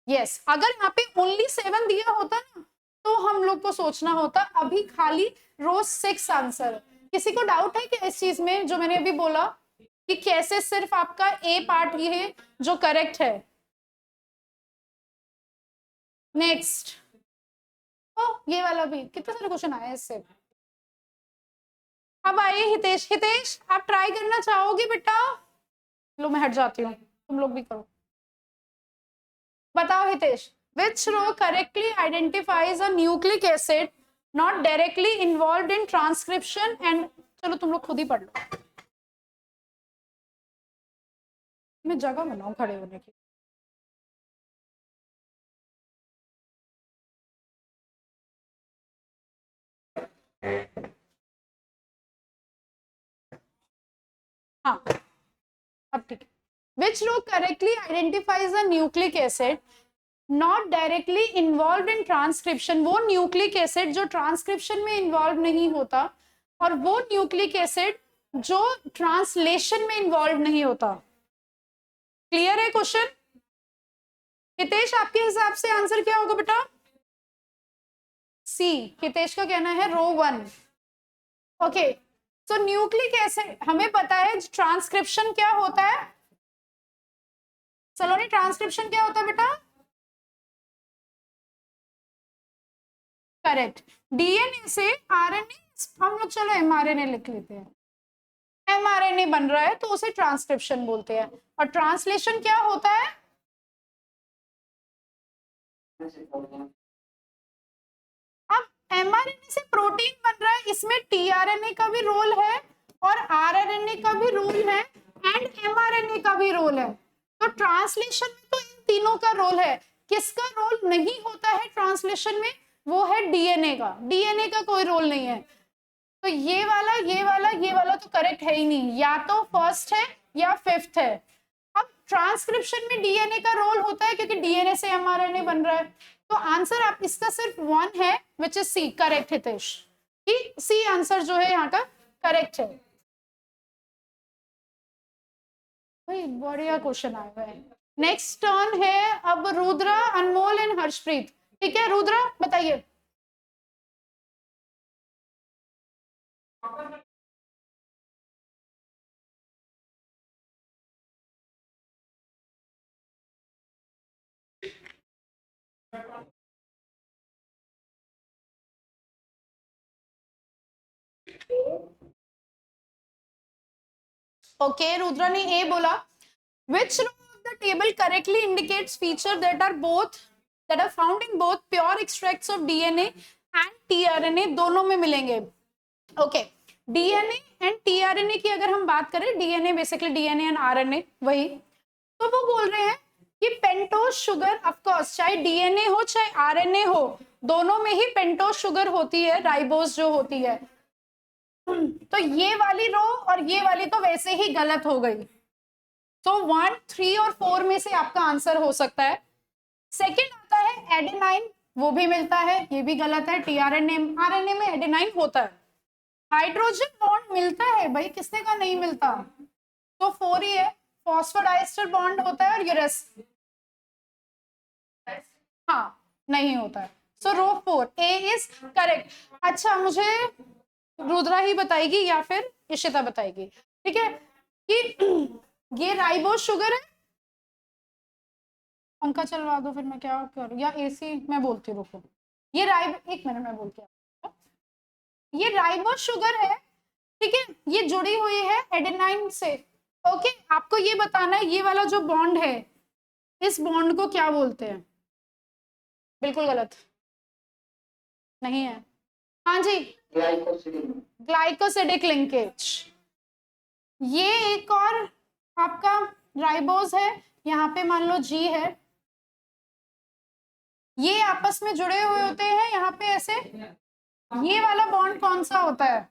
यस, अगर यहाँ पे ओनली 7 दिया होता ना तो हम लोग को सोचना होता, अभी खाली रो 6 आंसर। किसी को डाउट है क्या इस चीज में जो मैंने अभी बोला, कि कैसे सिर्फ आपका ए पार्ट ये है जो करेक्ट है। नेक्स्ट, ओ ये वाला भी कितने सारे क्वेश्चन आए इससे। अब आइए हितेश। हितेश आप ट्राई करना चाहोगे बेटा? लो मैं हट जाती हूँ, तुम लोग भी करो। बताओ Hitesh, which row correctly identifies a nucleic acid not directly involved in transcription and, चलो तुम लोग खुद ही पढ़ लो, मैं जगह बनाऊं खड़े होने की। हाँ अब ठीक है। Which row correctly identifies a nucleic acid not directly involved in transcription, वो न्यूक्लिक एसिड जो ट्रांसक्रिप्शन में इन्वॉल्व नहीं होता, और वो न्यूक्लिक एसिड जो ट्रांसलेशन में इन्वॉल्व नहीं होता। क्लियर है क्वेश्चन? हितेश आपके हिसाब से आंसर क्या होगा बेटा? सी, हितेश का कहना है रो 1। ओके, तो न्यूक्लिक एसिड हमें पता है ट्रांसक्रिप्शन क्या होता है। सलोनी ट्रांसक्रिप्शन क्या होता है बेटा? करेक्ट, डीएनए से आरएनए, हम लोग चलो एमआरएनए लिख लेते हैं। एमआरएनए बन रहा है तो उसे ट्रांसक्रिप्शन बोलते हैं। और ट्रांसलेशन क्या होता है? अब एमआरएनए से प्रोटीन बन रहा है, इसमें टीआरएनए का भी रोल है और आरएनए का भी रोल है, एंड एमआरएनए का भी रोल है। तो ट्रांसलेशन में तो इन तीनों का रोल है। किसका रोल नहीं होता है ट्रांसलेशन में? वो है डीएनए का। डीएनए का कोई रोल नहीं है। तो ये वाला ये वाला ये वाला तो करेक्ट है ही नहीं, या तो फर्स्ट है या फिफ्थ है। अब ट्रांसक्रिप्शन में डीएनए का रोल होता है क्योंकि डीएनए से एमआरएनए बन रहा है। तो आंसर आप इसका सिर्फ वन है, which is C. Correct Hitesh, C answer जो है यहाँ का करेक्ट है। भाई बढ़िया क्वेश्चन आया हुआ है। नेक्स्ट टर्न है अब रुद्रा, अनमोल एंड हर्षप्रीत। ठीक है रुद्रा बताइए। ओके रुद्रा ने ए बोला। Which row of the table correctly indicates feature that are found in both pure extracts of DNA and tRNA? दोनों में मिलेंगे। ओके डीएनए एंड टीआरएनए की अगर हम बात करें, DNA basically DNA and RNA वही, तो वो बोल रहे हैं कि पेंटोज शुगर, ऑफ कोर्स चाहे डीएनए हो चाहे आरएनए हो, दोनों में ही पेंटोज शुगर होती है, राइबोज जो होती है। तो ये वाली रो और ये वाली तो वैसे ही गलत हो गई। तो 1, 3 और 4 में से आपका आंसर हो सकता है। सेकंड आता है एडेनाइन, वो भी मिलता है, ये भी गलत है। टीआरएनए आरएनए में एडेनाइन होता है। हाइड्रोजन बॉन्ड मिलता है भाई, किसने का नहीं मिलता? तो 4 ही है। फॉस्फोडाइस्टर बॉन्ड होता है और यूरेस, हाँ नहीं होता है। सो रो 4 ए इज करेक्ट। अच्छा मुझे रुद्रा ही बताएगी या फिर इशिता बताएगी, ठीक है, कि ये राइबोज शुगर है। पंखा चलवा दो फिर मैं क्या करूँ, या एसी मैं बोलती हूँ, रुको। ये एक मिनट मैं बोलती हूँ। ये राइबोज शुगर है, ठीक है, ये जुड़ी हुई है एडेनाइन से। ओके आपको ये बताना है ये वाला जो बॉन्ड है, इस बॉन्ड को क्या बोलते हैं? बिल्कुल गलत नहीं है। हाँ जी, ग्लाइकोसिडिक लिंकेज। ये एक और आपका राइबोज है, यहाँ पे मान लो जी है, ये आपस में जुड़े हुए होते हैं यहाँ पे ऐसे। ये वाला बॉन्ड कौन सा होता है?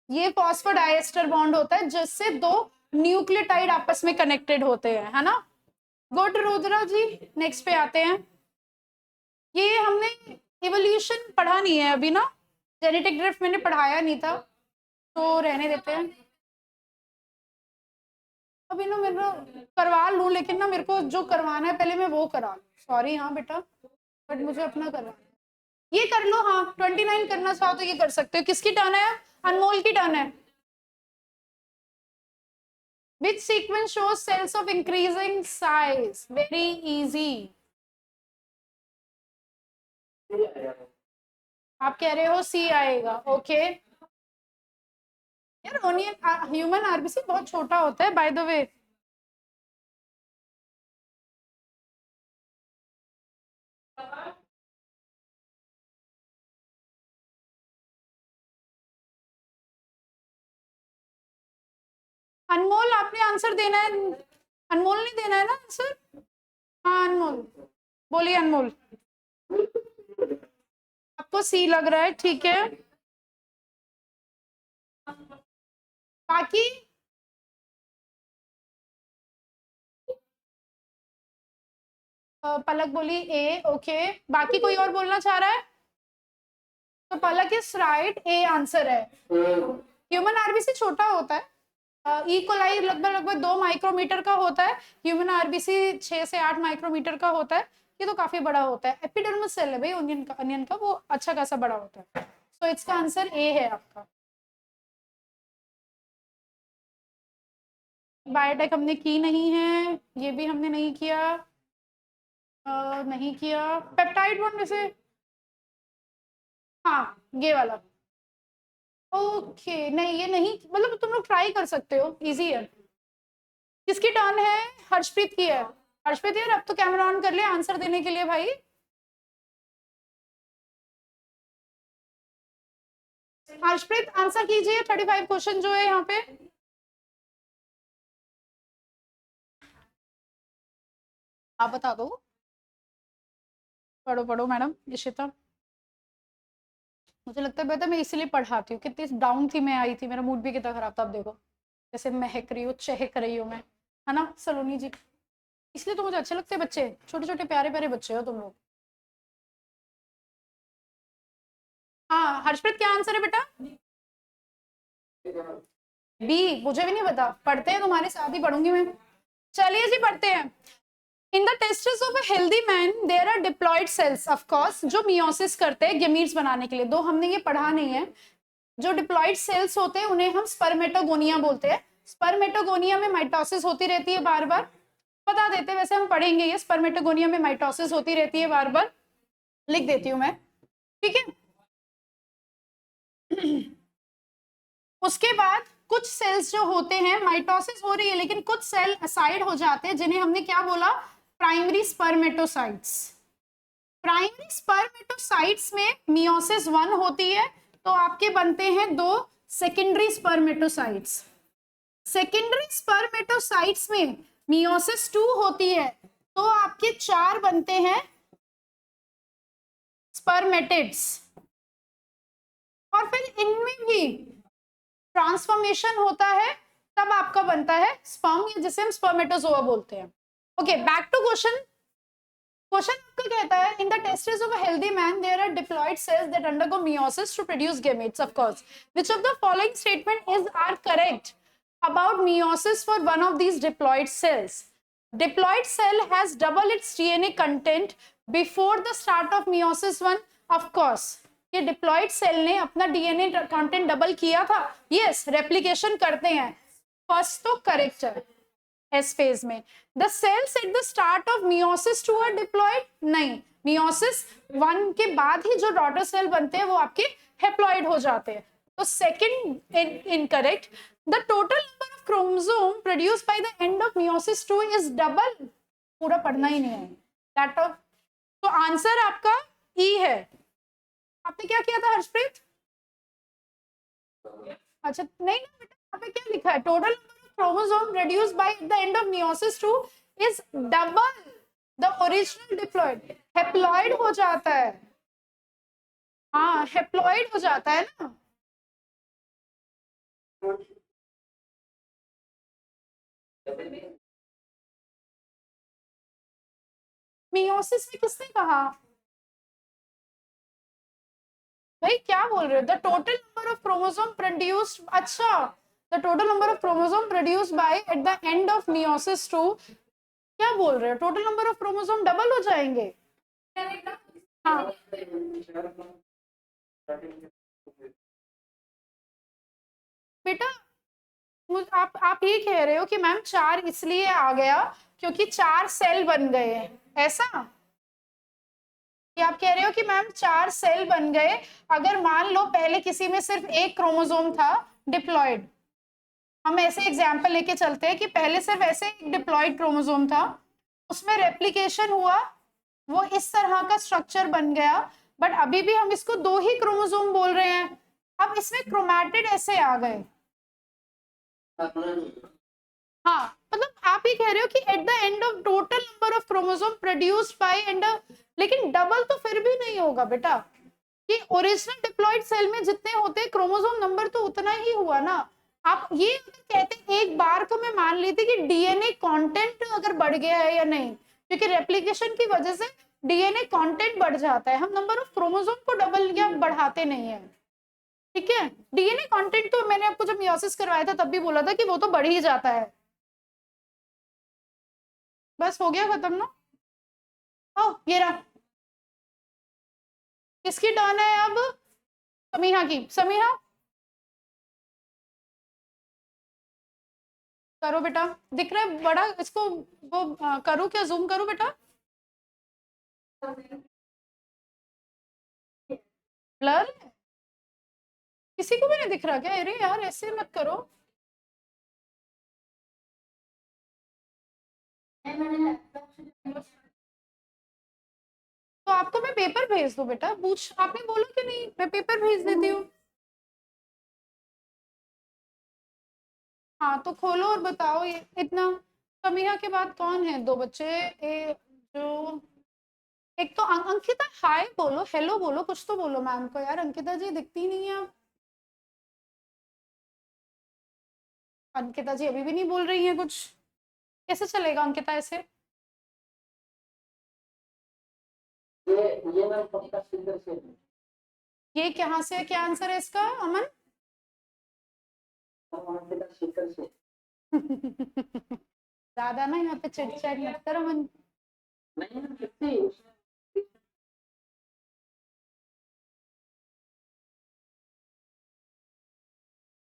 ये फॉस्फोडाइएस्टर बॉन्ड होता है, जिससे दो न्यूक्लियोटाइड आपस में कनेक्टेड होते हैं, है ना। गुड रुद्रा जी, नेक्स्ट पे आते हैं। ये हमने इवोल्यूशन पढ़ा नहीं है अभी ना, जेनेटिक ड्रिफ्ट मैंने पढ़ाया नहीं था, तो रहने देते हैं अभी ना। मेरा करवा लूं, लेकिन ना मेरे को जो करवाना है पहले मैं वो करा लूं। सॉरी हाँ बेटा, बट मुझे अपना करवाना है। ये कर लो, हाँ 29 करना चाहो तो ये कर सकते हो। किसकी टर्न है? अनमोल की टर्न है। Which sequence shows cells of increasing size? Very easy. आप कह रहे हो सी आएगा, ओके। यार ह्यूमन आरबीसी बहुत छोटा होता है बाय द वे। अनमोल आपने आंसर देना है, अनमोल नहीं देना है ना आंसर? हाँ अनमोल बोलिए। अनमोल आपको सी लग रहा है, ठीक है। बाकी पलक बोली ए, ओके। बाकी कोई और बोलना चाह रहा है? तो पलक इज राइट, ए आंसर है। ह्यूमन आरबीसी छोटा होता है, ई कोलाई लगभग लगभग 2 माइक्रोमीटर का होता है, ह्यूमन आरबीसी 6 से 8 माइक्रोमीटर का होता है। ये तो काफी बड़ा होता है। एपिडर्मस सेल है भाई अनियन का वो अच्छा खासा बड़ा होता है। तो इसका आंसर ए है आपका। बायोटेक हमने की नहीं है, ये भी हमने नहीं किया, नहीं किया। पेप्टाइड वन में से, हाँ ये वाला। ओके नहीं ये नहीं, मतलब तुम लोग ट्राई कर सकते हो, इजी है। किसकी टर्न है? हर्षप्रीत की है। हर्षप्रीत यार अब तो कैमरा ऑन कर ले आंसर देने के लिए भाई। हर्षप्रीत आंसर कीजिए 35 क्वेश्चन जो है यहाँ पे। आप बता दो। पढ़ो पढ़ो मैडम इशिता। मुझे लगता है बेटा मैं इसलिए पढ़ाती हूँ, कितनी डाउन थी मैं, आई थी, मेरा मूड भी कितना खराब था। अब देखो जैसे महक रही हूँ, चहक रही हूँ मैं, है ना सलोनी जी। इसलिए तो मुझे अच्छे लगते हैं बच्चे, छोटे छोटे प्यारे प्यारे बच्चे हो तुम लोग। हाँ हर्षप्रीत क्या आंसर है बेटा? बी। मुझे भी नहीं पता, पढ़ते हैं तुम्हारे साथ ही पढ़ूंगी मैं। चलिए जी पढ़ते हैं। In the testis of a healthy man there are diploid cells, of course, जो मियोसिस करते हैं गेमीट्स बनाने के लिए। दो हमने ये पढ़ा नहीं है। जो डिप्लॉयड सेल्स होते हैं उन्हें हम स्पर्मेटोगोनिया बोलते हैं। स्पर्मेटोगोनिया में माइटोसिस होती रहती है बार बार। बता देते, वैसे हम पढ़ेंगे ये, स्पर्मेटोगोनिया में माइटोसिस होती रहती है बार बार। लिख देती हूँ मैं, ठीक है। उसके बाद कुछ सेल्स जो होते हैं, माइटोसिस हो रही है लेकिन कुछ सेल असाइड हो जाते हैं, जिन्हें हमने क्या बोला? Primary spermatocytes. प्राइमरी स्पर्मेटोसाइट्स में मियोसिस 1 होती है, तो आपके बनते हैं 2 सेकेंडरी स्पर्मेटोसाइट्स। सेकेंडरी स्पर्मेटोसाइट्स में मियोसिस 2 होती है, तो आपके 4 बनते हैं स्पर्मेटिड्स। और फिर इनमें भी ट्रांसफॉर्मेशन होता है, तब आपका बनता है स्पर्म, जिसे हम स्पर्मेटोजोआ बोलते हैं। Okay back to question. Question आपका कहता है in the testis of a healthy man there are diploid cells that undergo meiosis to produce gametes, of course which of the following statement is are correct about meiosis for one of these diploid cells? Diploid cell has double its DNA content before the start of meiosis 1, of course ये diploid cell ने अपना DNA content double किया था। Yes replication करते हैं, first तो correct है S phase में। The cells at the start of meiosis 2 are diploid, नहीं, मियोसिस 1 के बाद ही जो डॉटर सेल बनते हैं वो आपके हेप्लॉइड हो जाते हैं, तो second incorrect. The total number of chromosome produced by the end of meiosis 2 is double, पूरा पढ़ना ही नहीं है दैट ऑफ, तो आंसर आपका ई है। आपने क्या किया था हर्षप्रीत? अच्छा नहीं ना बेटा, यहाँ पे क्या लिखा है? Total number of chromosome produced by the end of meiosis 2 is double the original diploid. Haploid हो जाता है, हाँ हेप्लॉइड हो जाता है ना। मियोसिस में किसने कहा? भाई क्या बोल रहे हो? The total number of chromosome produced, अच्छा the total number of chromosome produced by at the end of meiosis 2, क्या बोल रहे हो? Total number of chromosome double हो जाएंगे। हाँ बेटा, आप ये कह रहे हो कि मैम 4 इसलिए आ गया क्योंकि 4 सेल बन गए हैं, ऐसा? कि आप कह रहे हो कि मैम 4 सेल बन गए, अगर मान लो पहले किसी में सिर्फ एक क्रोमोसोम था डिप्लॉइड, हम ऐसे एग्जाम्पल लेके चलते हैं कि पहले सिर्फ ऐसे एक डिप्लॉइड क्रोमोसोम था, उसमें रेप्लिकेशन हुआ, वो इस तरह का स्ट्रक्चर बन गया, बट अभी भी हम इसको 2 ही क्रोमोसोम बोल रहे हैं। अब इसमें क्रोमैटिड ऐसे आ गए, हाँ मतलब आप ये कह रहे हो कि eight the end of total number of chromosome produced bye and, लेकिन डबल तो फिर भी नहीं होगा बेटा, कि ओरिजिनल डिप्लॉइड सेल में जितने होते हैं क्रोमोसोम नंबर तो उतना ही हुआ ना। आप ये कहते एक बार को मैं मान लेती कि डीएनए कंटेंट अगर बढ़ गया है या नहीं, क्योंकि रेप्लिकेशन की वजह से डीएनए कंटेंट बढ़ जाता है, हम नंबर ऑफ क्रोमोसोम को डबल या बढ़ाते नहीं है, ठीक है। डीएनए कंटेंट तो मैंने आपको जब मियोसिस करवाया था तब भी बोला था कि वो तो बढ़ ही जाता है। बस हो गया खत्म ना। ओ ये रहा, किसकी टर्न है अब? समीहा की। समीहा करो बेटा, दिख रहा है बड़ा इसको, वो करूँ क्या, जूम करूँ बेटा? ब्लर है, किसी को भी नहीं दिख रहा क्या? अरे यार ऐसे मत करो। तो आपको मैं पेपर भेज दूं बेटा? पूछ, आपने बोला कि नहीं, मैं पेपर भेज देती हूँ। हाँ तो खोलो और बताओ ये इतना। समीहा के बाद कौन है? 2 बच्चे, जो एक तो अंकिता हाय बोलो, हेलो बोलो, कुछ तो बोलो मैम को यार। अंकिता जी दिखती नहीं है आप। अंकिता जी अभी भी नहीं बोल रही है कुछ। कैसे चलेगा अंकिता ऐसे? ये मैम पक्का स्पीकर से। ये कहाँ से है? क्या आंसर है इसका अमन? अंकिता स्पीकर से। ज्यादा ना यहाँ पे चिड़चिड़ मत करो अमन। नहीं कितनी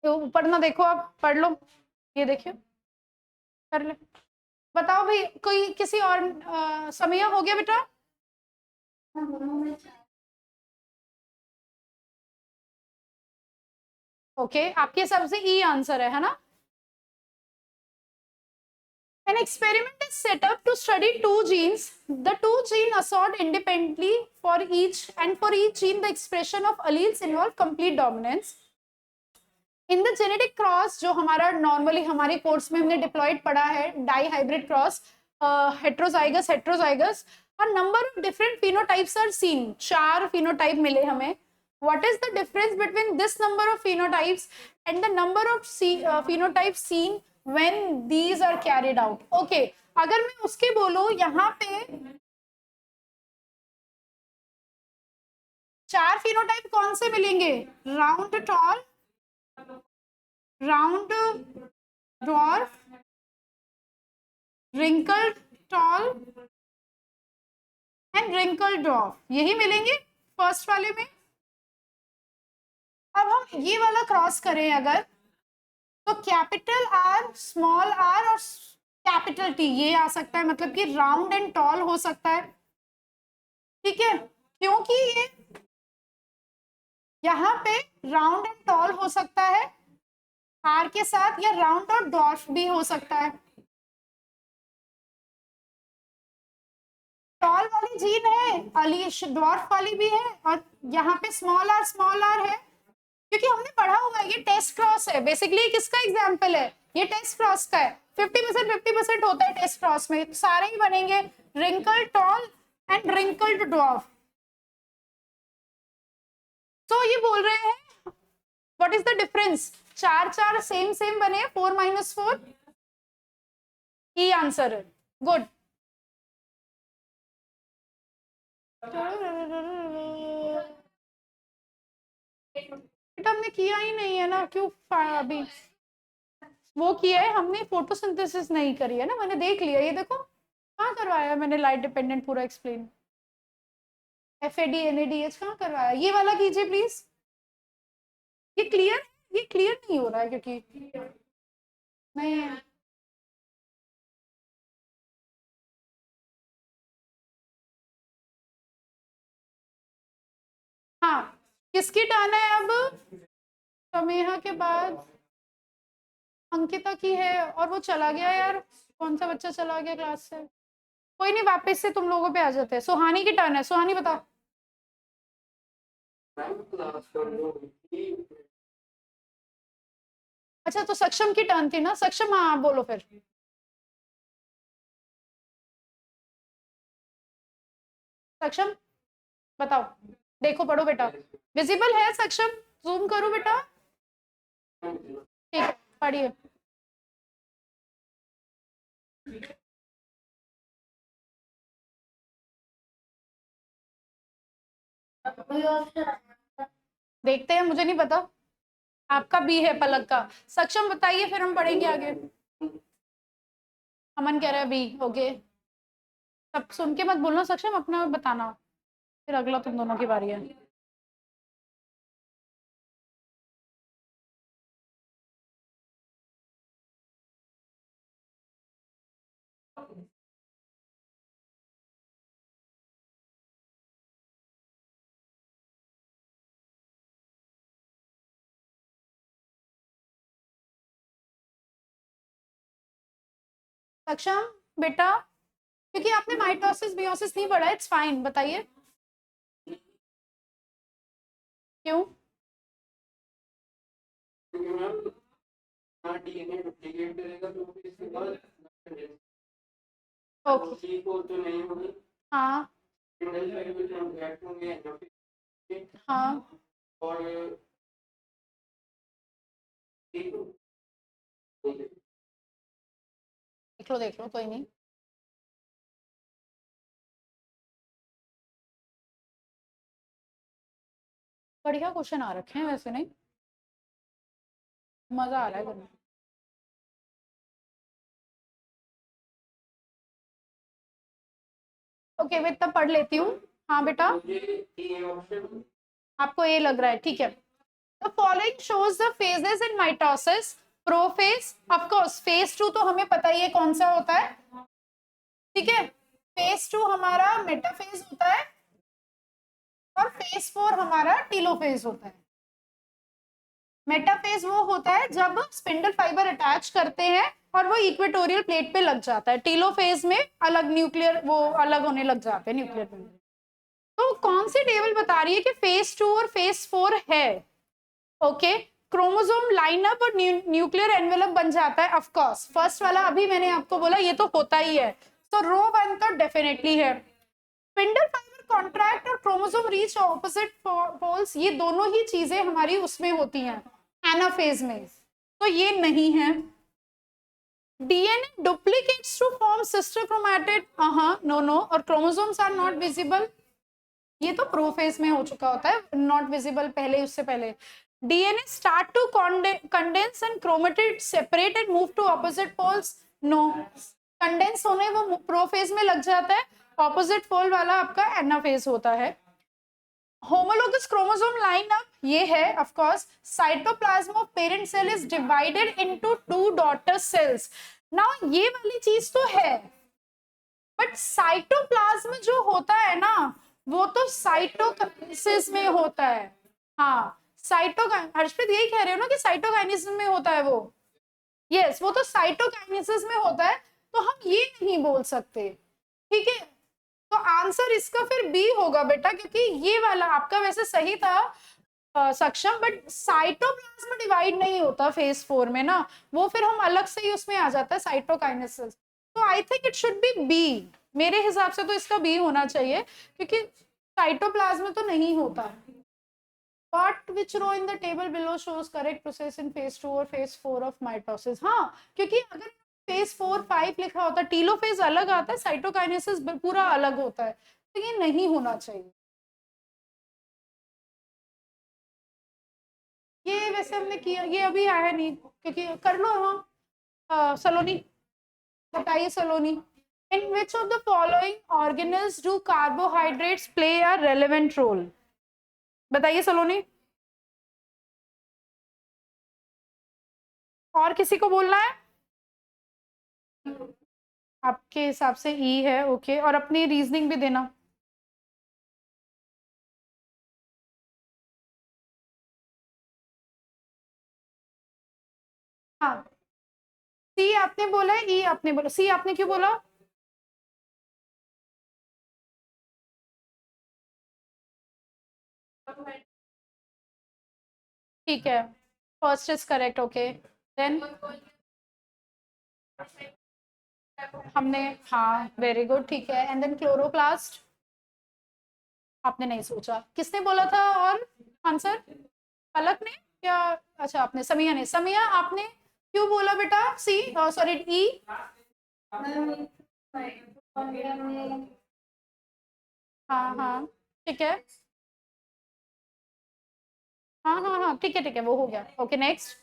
तो ऊपर ना देखो, आप पढ़ लो, ये देखियो, कर ले। बताओ भाई, कोई किसी और समय हो गया बेटा? ओके, आपके हिसाब से ई आंसर है ना? An experiment is set up to study two genes. The two genes assort independently for each, and for each gene, the expression of alleles involve complete dominance. In the genetic cross, जो हमारा normally हमारे course में हमने diploid पढ़ा है, dihybrid cross, heterozygous heterozygous, और number of different phenotypes are seen. 4 phenotype मिले हमें। What is the difference between this number of phenotypes and the number of phenotype seen when these are carried out? Okay, अगर मैं उसके बोलूं, यहाँ पे 4 phenotype कौन से मिलेंगे? Round tall, round dwarf, wrinkled tall and wrinkled dwarf, यही मिलेंगे फर्स्ट वाले में। अब हम ये वाला क्रॉस करें अगर, तो कैपिटल आर, स्मॉल आर और कैपिटल टी, ये आ सकता है, मतलब कि राउंड एंड टॉल हो सकता है। ठीक है, क्योंकि ये यहाँ पे राउंड एंड टॉल हो सकता है आर के साथ, या राउंड और डॉर्फ भी हो सकता है। टॉल वाली जीन है, अलीश डॉर्फ वाली भी है, और यहाँ पे स्मॉल आर है, क्योंकि हमने पढ़ा हुआ है ये टेस्ट क्रॉस है। बेसिकली किसका एग्जाम्पल है? ये टेस्ट क्रॉस का है। 50% होता है टेस्ट क्रॉस में, सारे ही बनेंगे wrinkle tall and wrinkled dwarf. तो ये बोल रहे हैं what is the difference? 4 same same बने, 4 - 4 ई आंसर है। गुड। बेटा हमने किया ही नहीं है ना, क्यों अभी वो किया है हमने, फोटोसिंथेसिस नहीं करी है ना, मैंने देख लिया। ये देखो कहाँ करवाया मैंने लाइट डिपेंडेंट पूरा एक्सप्लेन। FAD NADH कहाँ करवाया? ये वाला कीजिए प्लीज। ये क्लियर, ये क्लियर नहीं हो रहा है क्योंकि नहीं। हाँ, किसकी टर्न है अब? समेहा के बाद अंकिता की है, और वो चला गया यार। कौन सा बच्चा चला गया क्लास से? कोई नहीं, वापस से तुम लोगों पे आ जाते हैं। सुहानी की टर्न है, सुहानी बताओ। अच्छा, तो सक्षम की टर्न थी ना? सक्षम, हाँ बोलो फिर। सक्षम बताओ, देखो पढ़ो बेटा। विजिबल है सक्षम? जूम करो बेटा। ठीक है, पढ़िए। देखते हैं, मुझे नहीं पता। आपका बी है पलक का। सक्षम बताइए, फिर हम पढ़ेंगे आगे। अमन कह रहा है बी। ओके, सब सुन के मत बोलना सक्षम, अपना बताना, फिर अगला तुम दोनों की बारी है। सक्षम बेटा, क्योंकि आपने माइटोसिस मियोसिस नहीं पढ़ा, इट्स फाइन, बताइए क्यों? ओके सी को तो नहीं होगी, हाँ सिंगल हाइड्रोजन रिएक्ट होंगे हाँ और सी को देख लो कोई नहीं। बढ़िया क्वेश्चन आ रखे हैं वैसे, नहीं मजा आ रहा है करने। ओके मैं इतना पढ़ लेती हूँ। हाँ बेटा मुझे ये ऑप्शन आपको ये लग रहा है, ठीक है। The following shows the phases in mitosis. Prophase, of course phase 2 तो हमें पता ही है कौन सा होता है, ठीक है। फेज 2 हमारा मेटाफेज होता है और फेज 4 हमारा टीलोफेज होता है। मेटाफेज वो होता है जब स्पिंडल फाइबर अटैच करते हैं और वो इक्वेटोरियल प्लेट पे लग जाता है। टीलोफेज में अलग न्यूक्लियर वो अलग होने लग जाते हैं न्यूक्लियर। तो कौन सी टेबल बता रही है कि फेज 2 और फेज 4 है? ओके क्रोमोसोम लाइनअप और न्यूक्लियर एनवेलप बन जाता है। ऑफ कोर्स फर्स्ट वाला अभी मैंने आपको बोला ये तो होता ही है, तो रो 1 तो डेफिनेटली है। स्पिंडल फाइबर कॉन्ट्रैक्ट और क्रोमोसोम रीच ऑपोजिट पोल्स, ये दोनों ही चीजें हमारी उसमें होती हैं एनाफेज में, तो ये नहीं है। DNA duplicates to form sister chromatid, no no, और क्रोमोसोम्स आर नॉट विजिबल, ये तो प्रोफेज में हो चुका होता है, नॉट विजिबल पहले, उससे पहले। DNA start to condense and chromatid separate and move to opposite poles, no, condense होने वो प्रोफेज में लग जाता है, ऑपोजिट पोल वाला आपका एनाफेज होता है। होमोलोगस क्रोमोसोम लाइनअप ये है of course. Cytoplasm of parent cell is divided into 2 daughter cells. Now ये वाली चीज तो है, बट साइटोप्लाज्म जो होता है ना वो तो साइटोकाइनेसिस में होता है। हाँ हर्षप्रीत यही कह रहे हो ना कि साइटोकाइनेसिस में होता है वो, यस वो तो साइटोकाइनेसिस में होता है, तो हम ये नहीं बोल सकते, ठीक है। तो आंसर इसका फिर बी होगा बेटा, क्योंकि ये वाला आपका वैसे सही था सक्षम, बट साइटोप्लाज्म डिवाइड नहीं होता फेज 4 में ना, वो फिर हम अलग से ही उसमें आ जाता है साइटोकाइनेसिस। तो I think it should be B, मेरे हिसाब से तो इसका बी होना चाहिए, क्योंकि साइटोप्लाज्म तो नहीं होता। Part which row in the table below shows correct process in phase 2 और phase 4 of mitosis? हाँ, क्योंकि अगर phase 4 5 लिखा होता, टीलोफेज अलग आता है, साइटोकाइनेसिस पूरा अलग होता है, तो ये नहीं होना चाहिए। ये वैसे हमने किया, ये अभी आया नहीं, क्योंकि कर लो। हाँ सलोनी बताइए सलोनी। In which of the following organelles do carbohydrates play a relevant role? बताइए सलोनी। और किसी को बोलना है? आपके हिसाब से ई है, ओके, और अपनी रीजनिंग भी देना। हाँ सी आपने बोला, ई आपने बोला, सी आपने क्यों बोला? ठीक है, first is correct, okay. Then हमने, हाँ वेरी गुड, ठीक है। एंड देन क्लोरोप्लास्ट आपने नहीं सोचा, किसने बोला था? और आंसर पलक ने क्या? अच्छा आपने, समिया ने, समिया आपने क्यों बोला बेटा सी, सॉरी ई? हाँ हाँ ठीक है, हाँ हाँ हाँ ठीक है ठीक है, वो हो गया, ओके नेक्स्ट।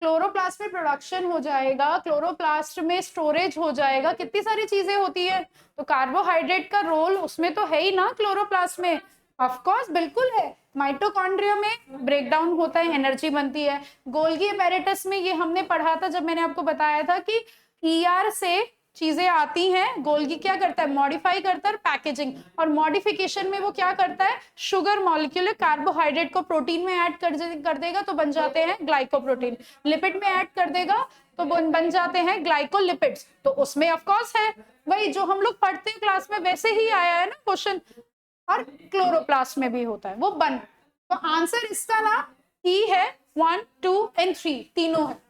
क्लोरोप्लास्ट में प्रोडक्शन हो जाएगा, क्लोरोप्लास्ट में स्टोरेज हो जाएगा, कितनी सारी चीजें होती है, तो कार्बोहाइड्रेट का रोल उसमें तो है ही ना क्लोरोप्लास्ट में, ऑफ कोर्स बिल्कुल है। माइटोकॉन्ड्रिया में ब्रेकडाउन होता है, एनर्जी बनती है। गोल्गी एपेरेटस में ये हमने पढ़ा था जब मैंने आपको बताया था कि ईआर से चीजें आती हैं, गोल्गी क्या करता है, मॉडिफाई करता है पैकेजिंग, और मॉडिफिकेशन में वो क्या करता है, शुगर मॉलिक्यूल कार्बोहाइड्रेट को प्रोटीन में ऐड कर देगा तो बन जाते हैं ग्लाइकोप्रोटीन, लिपिड में ऐड कर देगा तो बन जाते हैं ग्लाइकोलिपिड्स। तो उसमें ऑफ कोर्स है वही जो हम लोग पढ़ते हैं क्लास में, वैसे ही आया है ना क्वेश्चन, और क्लोरोप्लास्ट में भी होता है वो बन। तो आंसर इसका ना ई है, 1 2 एंड 3 तीनों है।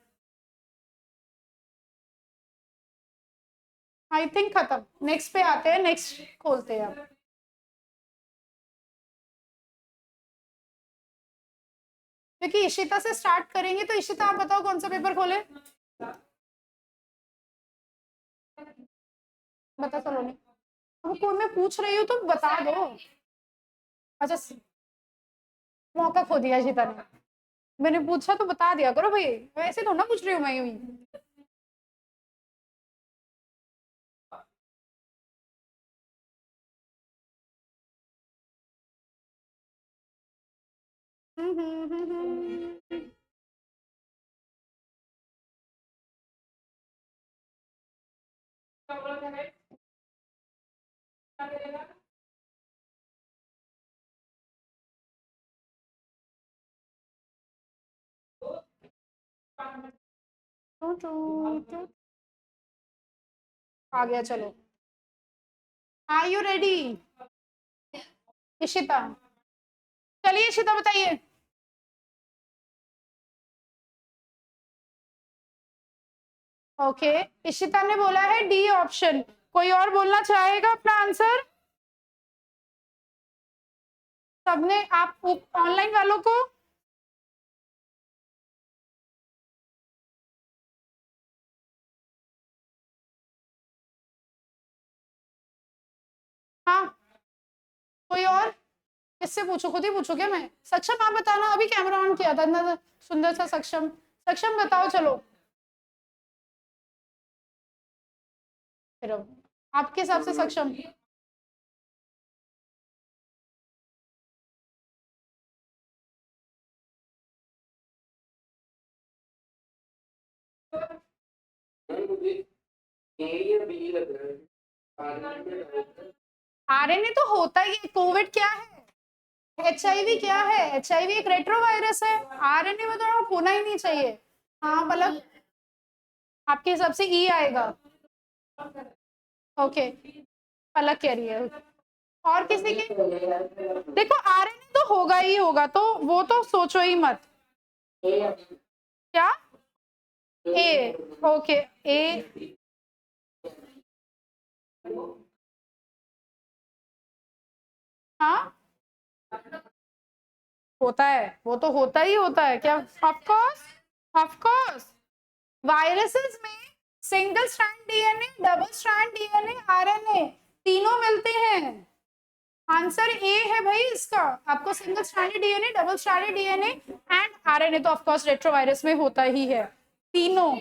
आई थिंक खत्म। नेक्स्ट पे आते हैं, नेक्स्ट खोलते हैं अब। क्योंकि इशिता से स्टार्ट करेंगे, तो इशिता आप बताओ कौन सा पेपर खोले। बता चलो नहीं, अब कोई मैं पूछ रही हूँ तो बता दो। अच्छा, मौका खो दिया इशिता ने। मैंने पूछा तो बता दिया करो भाई, वैसे तो ना पूछ रही हूँ मैं यूं ही। आ गया, चलो। Are you ready Ishita? चलिए इशिता बताइए। ओके, इशिता ने बोला है डी ऑप्शन। कोई और बोलना चाहेगा अपना आंसर? सबने, आप ऑनलाइन वालों को? हाँ, कोई और? किससे पूछो, खुद ही पूछो क्या? मैं सक्षम, आप बताना, अभी कैमरा ऑन किया था इतना सुंदर सा सक्षम। सक्षम बताओ चलो। फिर अब आपके हिसाब से सक्षम। नहीं, मुझे ए या बी लग रहा है। आरएनए तो होता ही है। कोविड क्या है? एचआईवी क्या है? एचआईवी एक रेट्रोवायरस है। आरएनए में तो होना ही नहीं चाहिए। हाँ मतलब आपके हिसाब से ई आएगा। ओके, अलग कह रही है। और किसी की? देखो आरएनए तो होगा ही होगा, तो वो तो सोचो ही मत। क्या? ए, ओके, ए। हाँ, होता है, वो तो होता ही होता है क्या? Of course, of course. Viruses में single strand DNA, double strand DNA, RNA तीनों मिलते हैं। आंसर ए है भाई इसका। आपको single stranded DNA, double stranded DNA and RNA तो ऑफ कोर्स रेट्रोवायरस में होता ही है। तीनों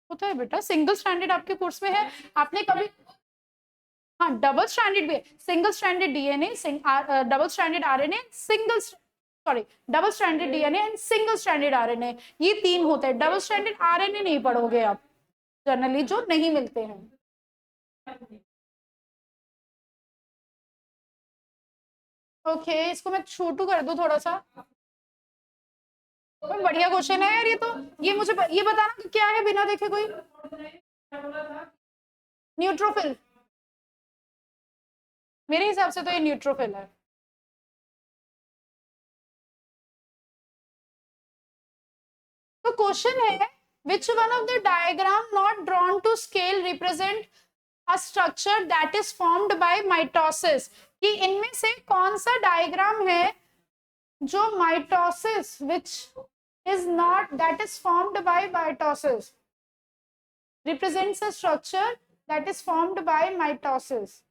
होता है बेटा। सिंगल स्ट्रैंडेड आपके कोर्स में है, आपने कभी? हाँ, डबल स्ट्रैंडेड भी, single stranded DNA, double stranded RNA, single, sorry, double stranded DNA and single stranded RNA, ये तीन होते हैं। डबल स्ट्रैंडेड आरएनए नहीं पढ़ोगे आप जनरली, जो नहीं मिलते हैं। ओके, इसको मैं छोटू कर दूं थोड़ा सा। तो बढ़िया क्वेश्चन है यार ये तो। ये मुझे ये बताना कि क्या है बिना देखे कोई। न्यूट्रोफिल, मेरे हिसाब से तो ये न्यूट्रोफिल है। तो क्वेश्चन है, which one of the diagram not drawn to scale represent a structure that is formed by mitosis? कि इनमें से कौन सा डायग्राम है जो mitosis, which is not, that is formed by mitosis, represents a structure that is formed by mitosis?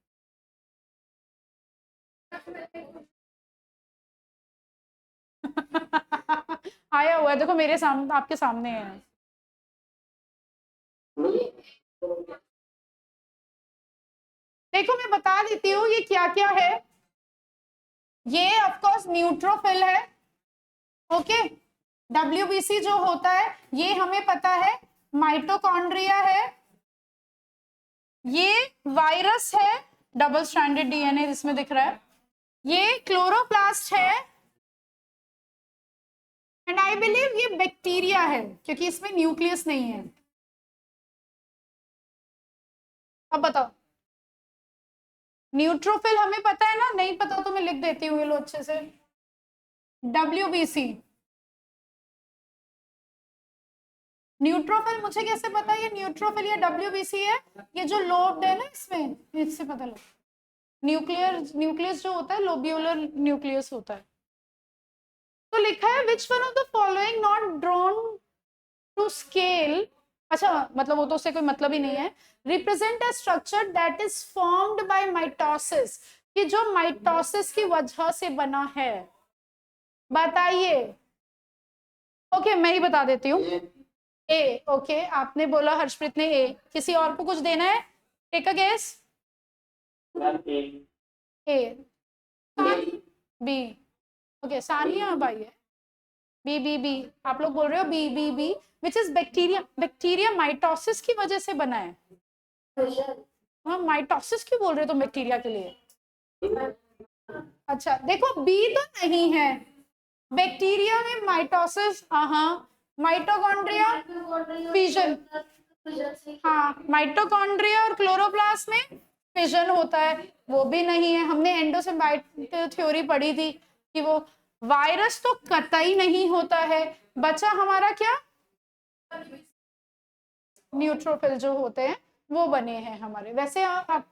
आया हुआ है, देखो मेरे सामने, आपके सामने है। देखो मैं बता देती हूँ ये क्या क्या है। ये ऑफ कोर्स न्यूट्रोफिल है। ओके, डब्ल्यूबीसी जो होता है ये हमें पता है। माइटोकॉन्ड्रिया है, ये वायरस है, डबल स्ट्रैंडेड डीएनए जिसमें दिख रहा है। ये क्लोरोप्लास्ट है, एंड आई बिलीव ये बैक्टीरिया है क्योंकि इसमें न्यूक्लियस नहीं है। अब बताओ, न्यूट्रोफिल हमें पता है ना? नहीं पता तो मैं लिख देती हूँ ये लो अच्छे से। डब्ल्यूबीसी, न्यूट्रोफिल मुझे कैसे पता ये न्यूट्रोफिल या WBC है? ये जो लोब्ड है ना इसमें, इससे पता लगा। न्यूक्लियस जो होता है लोब्यूलर न्यूक्लियस होता है। तो लिखा है which one of the following not drawn to scale, अच्छा मतलब वो तो उससे कोई मतलब ही नहीं है। Represent a structure that is formed by mitosis, कि जो माइटोसिस की वजह से बना है, बताइए। ओके मैं ही बता देती हूँ। ए, ओके आपने बोला, हर्षप्रीत ने ए, किसी और को कुछ देना है? Take a guess. A, B, okay Sania भाई है बी बी बी, आप लोग बोल रहे हो B B B, which is bacteria. Bacteria mitosis की वजह से बना है। हाँ माइटोसिस क्यों बोल रहे हो तुम बैक्टीरिया के लिए? अच्छा देखो बी तो नहीं है, बैक्टीरिया में माइटोसिस, हाँ माइटोकॉन्ड्रिया फिजन, हाँ माइटोकॉन्ड्रिया और क्लोरोप्लास्ट में फिजन होता है, वो भी नहीं है। हमने एंडोसिम्बाइट थ्योरी पढ़ी थी कि वो वायरस तो कतई नहीं होता है। बचा हमारा क्या, न्यूट्रोफिल जो होते हैं वो बने हैं हमारे। वैसे आप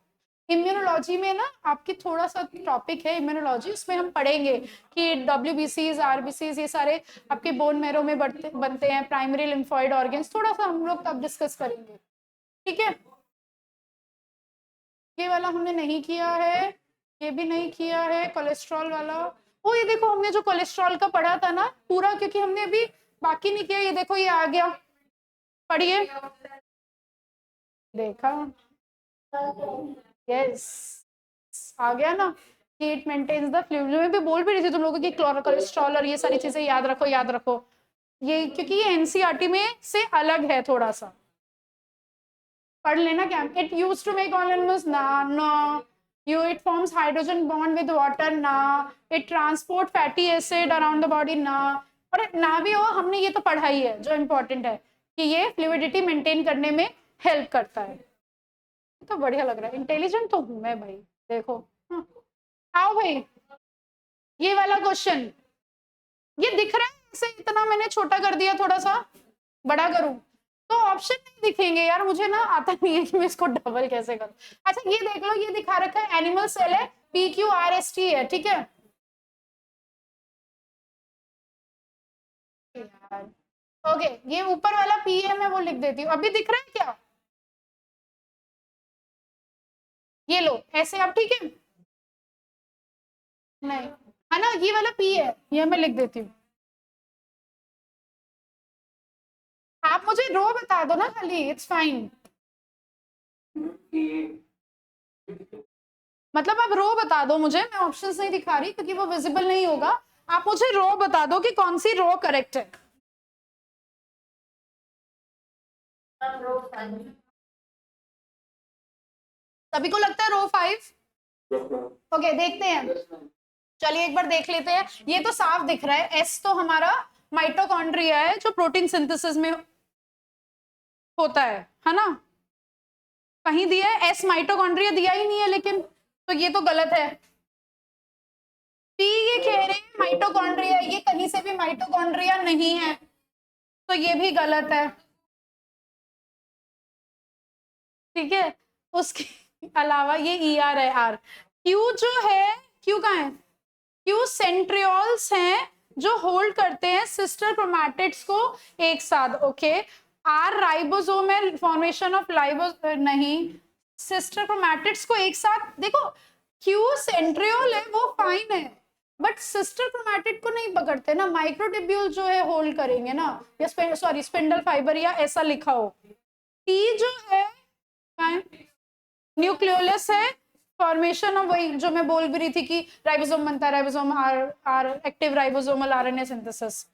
इम्यूनोलॉजी में ना आपकी थोड़ा सा टॉपिक है इम्यूनोलॉजी, उसमें हम पढ़ेंगे कि WBCs RBCs ये सारे आपके बोन मैरो में बनते हैं, प्राइमरी लिम्फोइड ऑर्गन्स, थोड़ा सा हम लोग तब डिस्कस करेंगे, ठीक है। ये वाला हमने नहीं किया है, ये भी नहीं किया है, कोलेस्ट्रॉल वाला। ओ ये देखो हमने जो कोलेस्ट्रॉल का पढ़ा था ना पूरा, क्योंकि हमने अभी बाकी नहीं किया, ये देखो ये आ गया, पढ़िए, देखा, यस आ गया ना कि इट मेंटेन्स द फ्लूइड। मैं भी बोल भी रही थी तुम लोगों की कोलेस्ट्रॉल और ये सारी चीजें याद रखो याद रखो, ये क्योंकि ये एनसीईआरटी में से अलग है थोड़ा सा, पढ़ लेना क्या। It used to make organisms ना, no you, it forms hydrogen bond with water ना, it transport fatty acid around the body ना, और ना भी हो हमने ये तो पढ़ा ही है जो इम्पोर्टेंट है कि ये फ्लूइडिटी मेंटेन करने में हेल्प करता है। तो बढ़िया लग रहा है, इंटेलिजेंट तो हूं मैं भाई, देखो। हाँ, आओ भाई ये वाला क्वेश्चन, ये दिख रहा है इसे इतना मैंने छोटा कर दिया, थोड़ा सा बड़ा करूं तो ऑप्शन नहीं दिखेंगे यार, मुझे ना आता नहीं है कि मैं इसको डबल कैसे करूं। अच्छा ये देख लो, ये दिखा रखा है एनिमल सेल है, PQRST है, ठीक है यार। ओके ये ऊपर वाला P है, मैं वो लिख देती हूँ, अभी दिख रहा है क्या? ये लो ऐसे आप, ठीक है नहीं है ना, ये वाला P है, ये मैं लिख देती हूँ। आप मुझे रो बता दो ना खाली, इट्स फाइन। मतलब आप रो बता दो मुझे, मैं ऑप्शंस नहीं दिखा रही क्योंकि वो विजिबल नहीं होगा। आप मुझे रो बता दो कि कौन सी रो करेक्ट है। सभी को लगता है रो 5? ओके देखते हैं, चलिए एक बार देख लेते हैं। ये तो साफ दिख रहा है, S तो हमारा माइटोकॉन्ड्रिया है जो प्रोटीन सिंथेसिस में है ना, कहीं दिया है S माइटोकॉन्ड्रिया दिया ही नहीं है, लेकिन तो ये तो गलत है। P ये कह रहे हैं माइटोकॉन्ड्रिया, ये कहीं से भी माइटोकॉन्ड्रिया नहीं है, तो ये भी गलत है, ठीक है। उसके अलावा ये ER है R। Q जो है, Q कहाँ है? Q सेंट्रियोल्स हैं जो होल्ड करते हैं सिस्टर क्रोमैटिड्स को एक साथ, ओके। R राइबोसोम है, फॉर्मेशन ऑफ लाइबो नहीं, सिस्टर क्रोमैटिड्स को एक साथ देखो, Q सेंट्रियोल है वो फाइन है, बट सिस्टर क्रोमैटिड को नहीं पकड़ते ना, माइक्रोट्यूब्यूल जो है होल्ड करेंगे ना, या सॉरी स्पिंडल फाइबर या ऐसा लिखा हो। T जो है न्यूक्लियोलस है, फॉर्मेशन ऑफ, वही जो मैं बोल भी रही थी कि राइबोसोम बनता है, ribosome are active ribosomal RNA synthesis.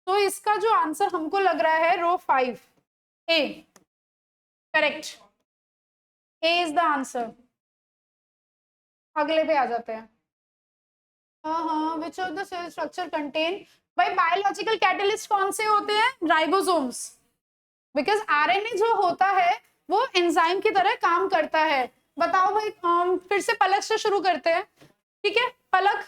तो इसका जो आंसर हमको लग रहा है row 5 A, correct, A is the answer. अगले पे आ जाते हैं। हाँ which of the cell structure contain, भाई बायोलॉजिकल कैटलिस्ट कौन से होते हैं? राइबोसोम्स, बिकॉज RNA जो होता है वो एंजाइम की तरह काम करता है। बताओ भाई, फिर से पलक से शुरू करते हैं, ठीक है। पलक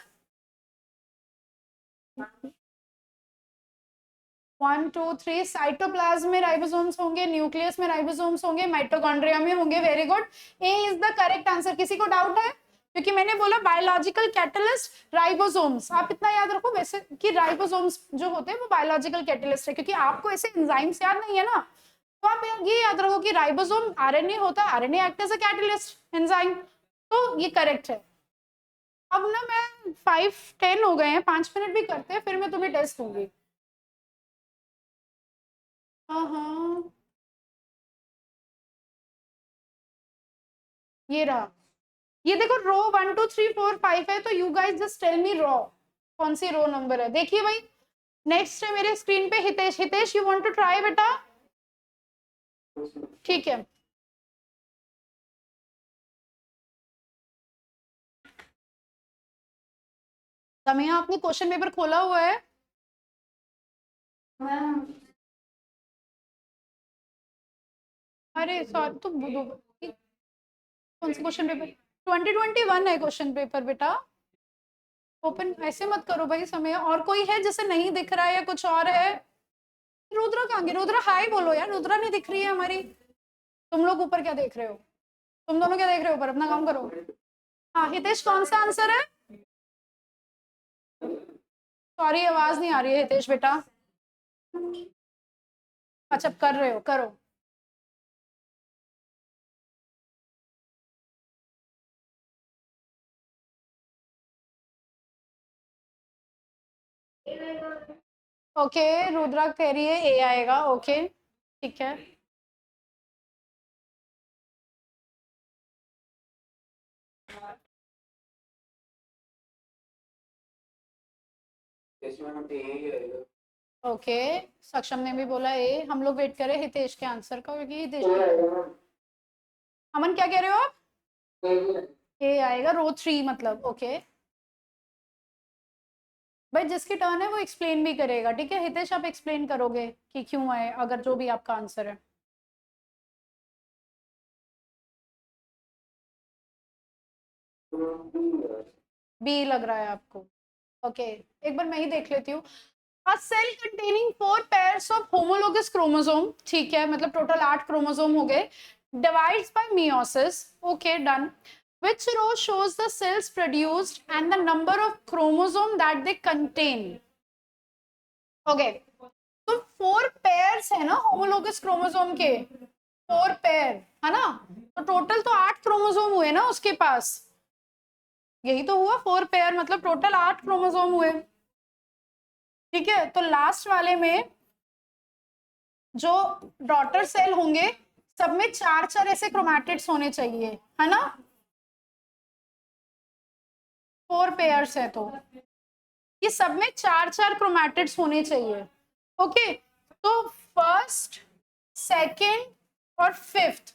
1 2 3 साइटोप्लाज्म में राइबोसोम्स होंगे, न्यूक्लियस में राइबोसोम्स होंगे, माइटोकॉन्ड्रिया में होंगे। Very good, A is the correct answer. किसी को डाउट है? क्योंकि मैंने बोला बायोलॉजिकल कैटलिस्ट राइबोसोम्स, आप इतना याद रखो वैसे कि राइबोसोम्स जो होते हैं वो बायोलॉजिकल कैटलिस्ट है, क्योंकि आपको ऐसे एंजाइम्स याद नहीं है ना, तो आप ये याद रखो कि राइबोसोम आरएनए होता है, RNA act as a catalyst enzyme, तो ये करेक्ट है। अब ना मैं 5:10 हो गए हैं, 5 मिनट भी करते हैं, फिर मैं तुम्हें टेस्ट दूंगी। हाँ, ये रहा, ये देखो रो 1 2 3 4 5 है, तो you guys just tell me row कौन सी रो नंबर है। देखिए भाई, नेक्स्ट है मेरे स्क्रीन पे Hitesh. Hitesh, you want to try बेटा? ठीक है, समिया आपने क्वेश्चन पेपर खोला हुआ है? अरे सॉरी, तो कौन सा क्वेश्चन पेपर? 2021 है क्वेश्चन पेपर बेटा। ओपन ऐसे मत करो भाई समय। और कोई है जिसे नहीं दिख रहा है या कुछ और है? रुद्रा कहाँ गई? रुद्रा हाय बोलो यार, रुद्रा नहीं दिख रही है हमारी। तुम लोग ऊपर क्या देख रहे हो? तुम दोनों क्या देख रहे हो ऊपर? अपना काम करो। हाँ हितेश, कौन सा आंसर है? सॉरी, आवाज नहीं आ रही है हितेश बेटा। अच्छा, कर रहे हो, करो। ओके, रुद्रा कह रही है ए आएगा। ओके ठीक है। ओके, सक्षम ने भी बोला ए। हम लोग वेट करें हितेश के आंसर का, क्योंकि हितेश अमन क्या कह रहे हो आप? ए आएगा, रो 3 मतलब। ओके भाई, जिसकी टर्न है वो एक्सप्लेन भी करेगा, ठीक है? हितेश आप एक्सप्लेन करोगे कि क्यों आए, अगर जो भी आपका आंसर है। बी लग रहा है आपको? ओके, एक बार मैं ही देख लेती हूँ। A cell containing 4 pairs of homologous chromosome, ठीक है, मतलब टोटल 8 क्रोमोसोम हो गए, divides by meiosis. Okay, done. Which row shows the cells produced and the number of chromosome that they contain? Okay, तो 4 pairs है ना होमोलोगस क्रोमोसोम के, 4 pair है ना, तो टोटल तो 8 क्रोमोसोम हुए ना उसके पास। यही तो हुआ, 4 पेयर मतलब टोटल 8 क्रोमोसोम हुए। ठीक है, तो लास्ट वाले में जो डॉटर सेल होंगे, सब में 4 ऐसे क्रोमैटिड्स होने चाहिए, है ना? 4 पेयर्स है तो ये सब में 4 क्रोमैटिड्स होने चाहिए। ओके, तो फर्स्ट, सेकेंड और फिफ्थ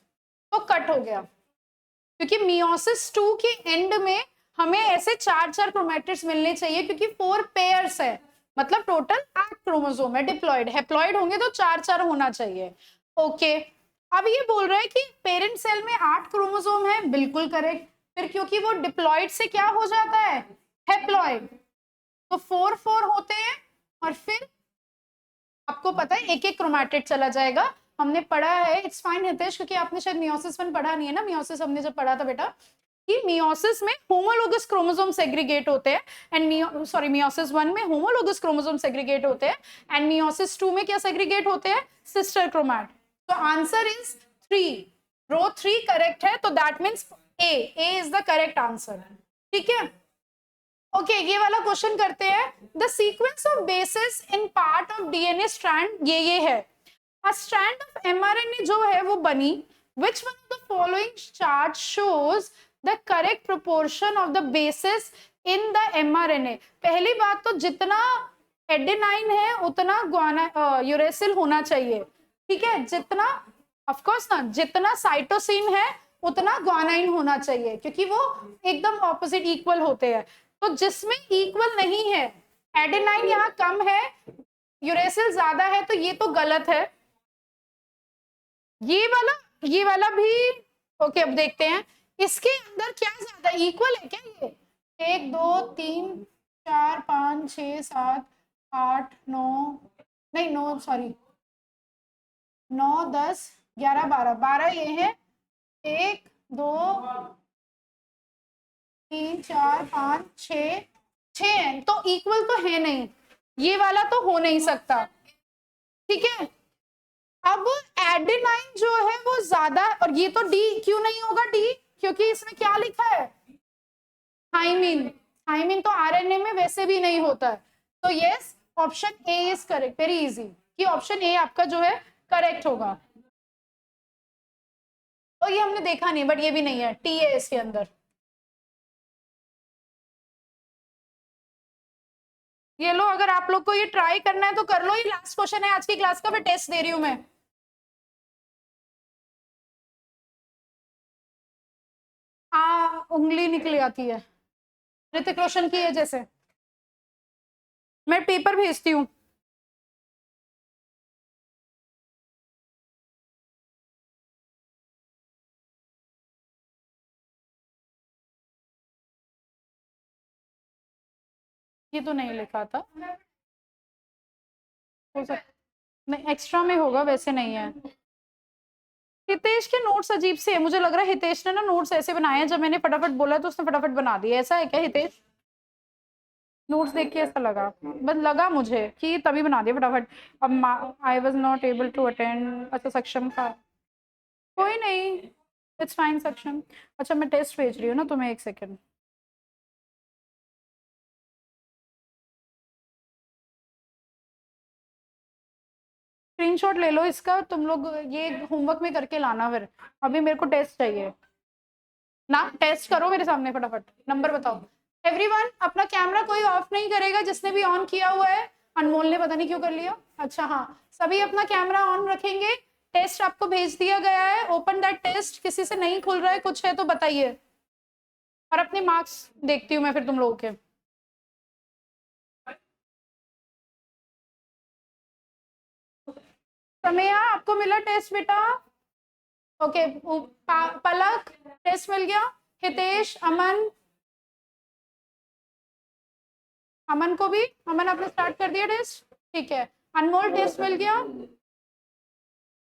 तो कट हो गया, क्योंकि मियोसिस 2 के एंड में हमें ऐसे 4 क्रोमैटिड्स मिलने चाहिए, क्योंकि 4 पेयर्स है, मतलब टोटल 8 क्रोमोसोम है। डिप्लॉइड हैप्लॉइड होंगे तो 4 होना चाहिए। ओके, अब ये बोल रहा है कि पेरेंट सेल में 8 क्रोमोसोम है, बिल्कुल करेक्ट। फिर क्योंकि वो डिप्लॉइड से क्या हो जाता है, हैप्लॉइड, तो 4 होते हैं, और फिर आपको पता है एक एक क्रोमैटिड चला जाएगा। हमने पढ़ा है, इट्स फाइन हितेश, क्योंकि आपने शायद मियोसिस 1 पढ़ा नहीं है ना। मियोसिस हमने जब पढ़ा था बेटा, कि मियोसिस में होमोलोगस क्रोमोसोम सेग्रीगेट होते हैं, एंड सॉरी मियोसिस 1 में होमोलोगस क्रोमोसोम सेग्रीगेट होते हैं, एंड मियोसिस 2 में क्या सेग्रीगेट होते हैं, सिस्टर क्रोमैट। तो आंसर इज 3, रो 3 करेक्ट है, तो that means A is the correct answer. ठीक है, ओके ये वाला क्वेश्चन करते हैं। The sequence of basis in part of DNA strand ये है। A strand of mRNA जो है वो बनी, which one of the following chart shows the correct proportion of the bases in the mRNA? पहली बात तो जितना एडेनाइन है उतना यूरेसिल होना चाहिए, ठीक है? जितना, ऑफ कोर्स ना, जितना साइटोसिन है उतना ग्वानाइन होना चाहिए, क्योंकि वो एकदम ऑपोजिट इक्वल होते हैं। तो जिसमें इक्वल नहीं है, एडेनाइन यहाँ कम है, यूरेसिल ज्यादा है, तो ये तो गलत है। ये वाला भी ओके। अब देखते हैं इसके अंदर क्या ज्यादा इक्वल है क्या। ये 1 2 3 4 5 6 7 8 9 नहीं 9 सॉरी 9 10 11 12 12 ये है, 1 2 3 4 5 6 6 है, तो इक्वल तो है नहीं, ये वाला तो हो नहीं सकता, ठीक है। अब एडेनाइन जो है वो ज्यादा, और ये तो डी क्यों नहीं होगा डी, क्योंकि इसमें क्या लिखा है, थाइमिन। थाइमिन तो आरएनए में वैसे भी नहीं होता है, तो yes option A is correct, very easy, कि ऑप्शन ए आपका जो है करेक्ट होगा। और ये हमने देखा नहीं, बट ये भी नहीं है, टी है इसके अंदर। ये लो, अगर आप लोग को ये ट्राई करना है तो कर लो, ये लास्ट क्वेश्चन है आज की क्लास का, फिर टेस्ट दे रही हूं मैं। उंगली निकली आती है, ऋतिक रोशन की है जैसे। मैं पेपर भेजती हूँ। ये तो नहीं लिखा था, हो सकता नहीं एक्स्ट्रा में होगा, वैसे नहीं है। हितेश के नोट्स अजीब से है, मुझे लग रहा है हितेश ने ना नोट्स ऐसे बनाए हैं, जब मैंने फटाफट बोला तो उसने फटाफट बना दिया, ऐसा है क्या हितेश? नोट्स देख के ऐसा लगा, बस लगा मुझे कि तभी बना दिया फटाफट। अब I was not able to attend, अच्छा सक्षम का, कोई नहीं, इट्स फाइन सक्षम। अच्छा मैं टेस्ट भेज रही हूँ ना तुम्हें, एक सेकेंड। स्क्रीनशॉट ले लो इसका तुम लोग, ये होमवर्क में करके लाना, फिर अभी मेरे को टेस्ट चाहिए ना, टेस्ट करो मेरे सामने फटाफट, नंबर बताओ। एवरीवन अपना कैमरा कोई ऑफ नहीं करेगा, जिसने भी ऑन किया हुआ है, अनमोल ने पता नहीं क्यों कर लिया, अच्छा हाँ, सभी अपना कैमरा ऑन रखेंगे। टेस्ट आपको भेज दिया गया है, ओपन दैट टेस्ट, किसी से नहीं खुल रहा है, कुछ है तो बताइए, और अपने मार्क्स देखती हूँ मैं फिर तुम लोगों के। समया आपको मिला टेस्ट बेटा? ओके, पलक टेस्ट मिल गया, हितेश, अमन, अमन को भी, अमन आपने स्टार्ट कर दिया टेस्ट, ठीक है। अनमोल टेस्ट मिल गया,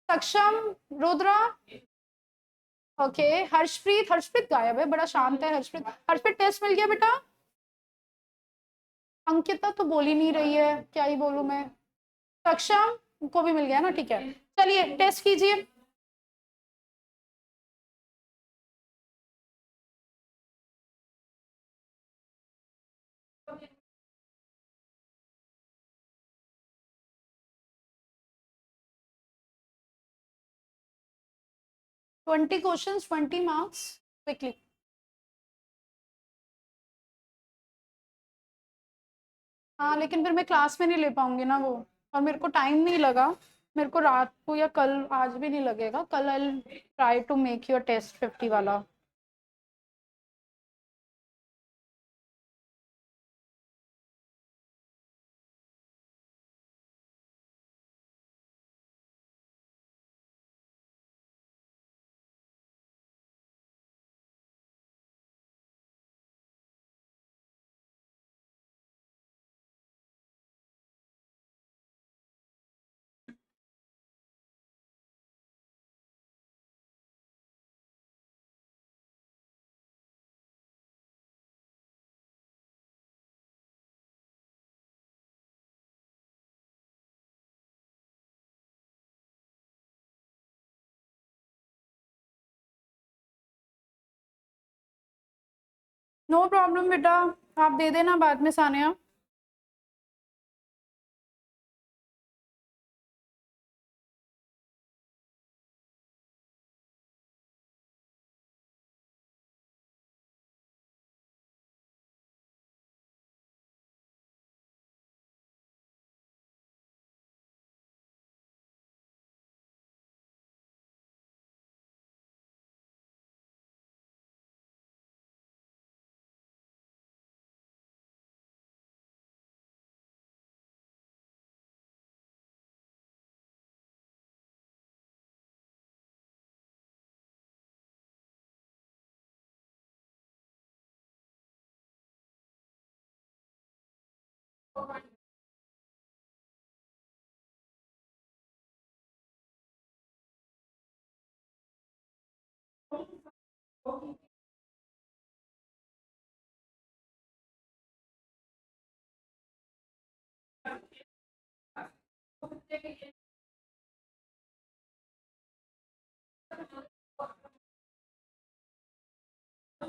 सक्षम, रुद्रा, ओके। हर्षप्रीत, हर्षप्रीत गायब है, बड़ा शांत है हर्षप्रीत, हर्षप्रीत टेस्ट मिल गया बेटा। अंकिता तो बोल ही नहीं रही है, क्या ही बोलूं मैं। सक्षम को भी मिल गया ना, ठीक है, चलिए टेस्ट कीजिए। 20 क्वेश्चंस 20 मार्क्स, क्विकली। हाँ लेकिन फिर मैं क्लास में नहीं ले पाऊंगी ना वो, और मेरे को टाइम नहीं लगा, मेरे को रात को या कल, आज भी नहीं लगेगा, कल I try to make your test 50 वाला। नो प्रॉब्लम बेटा, आप दे देना बाद में सानिया।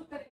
करें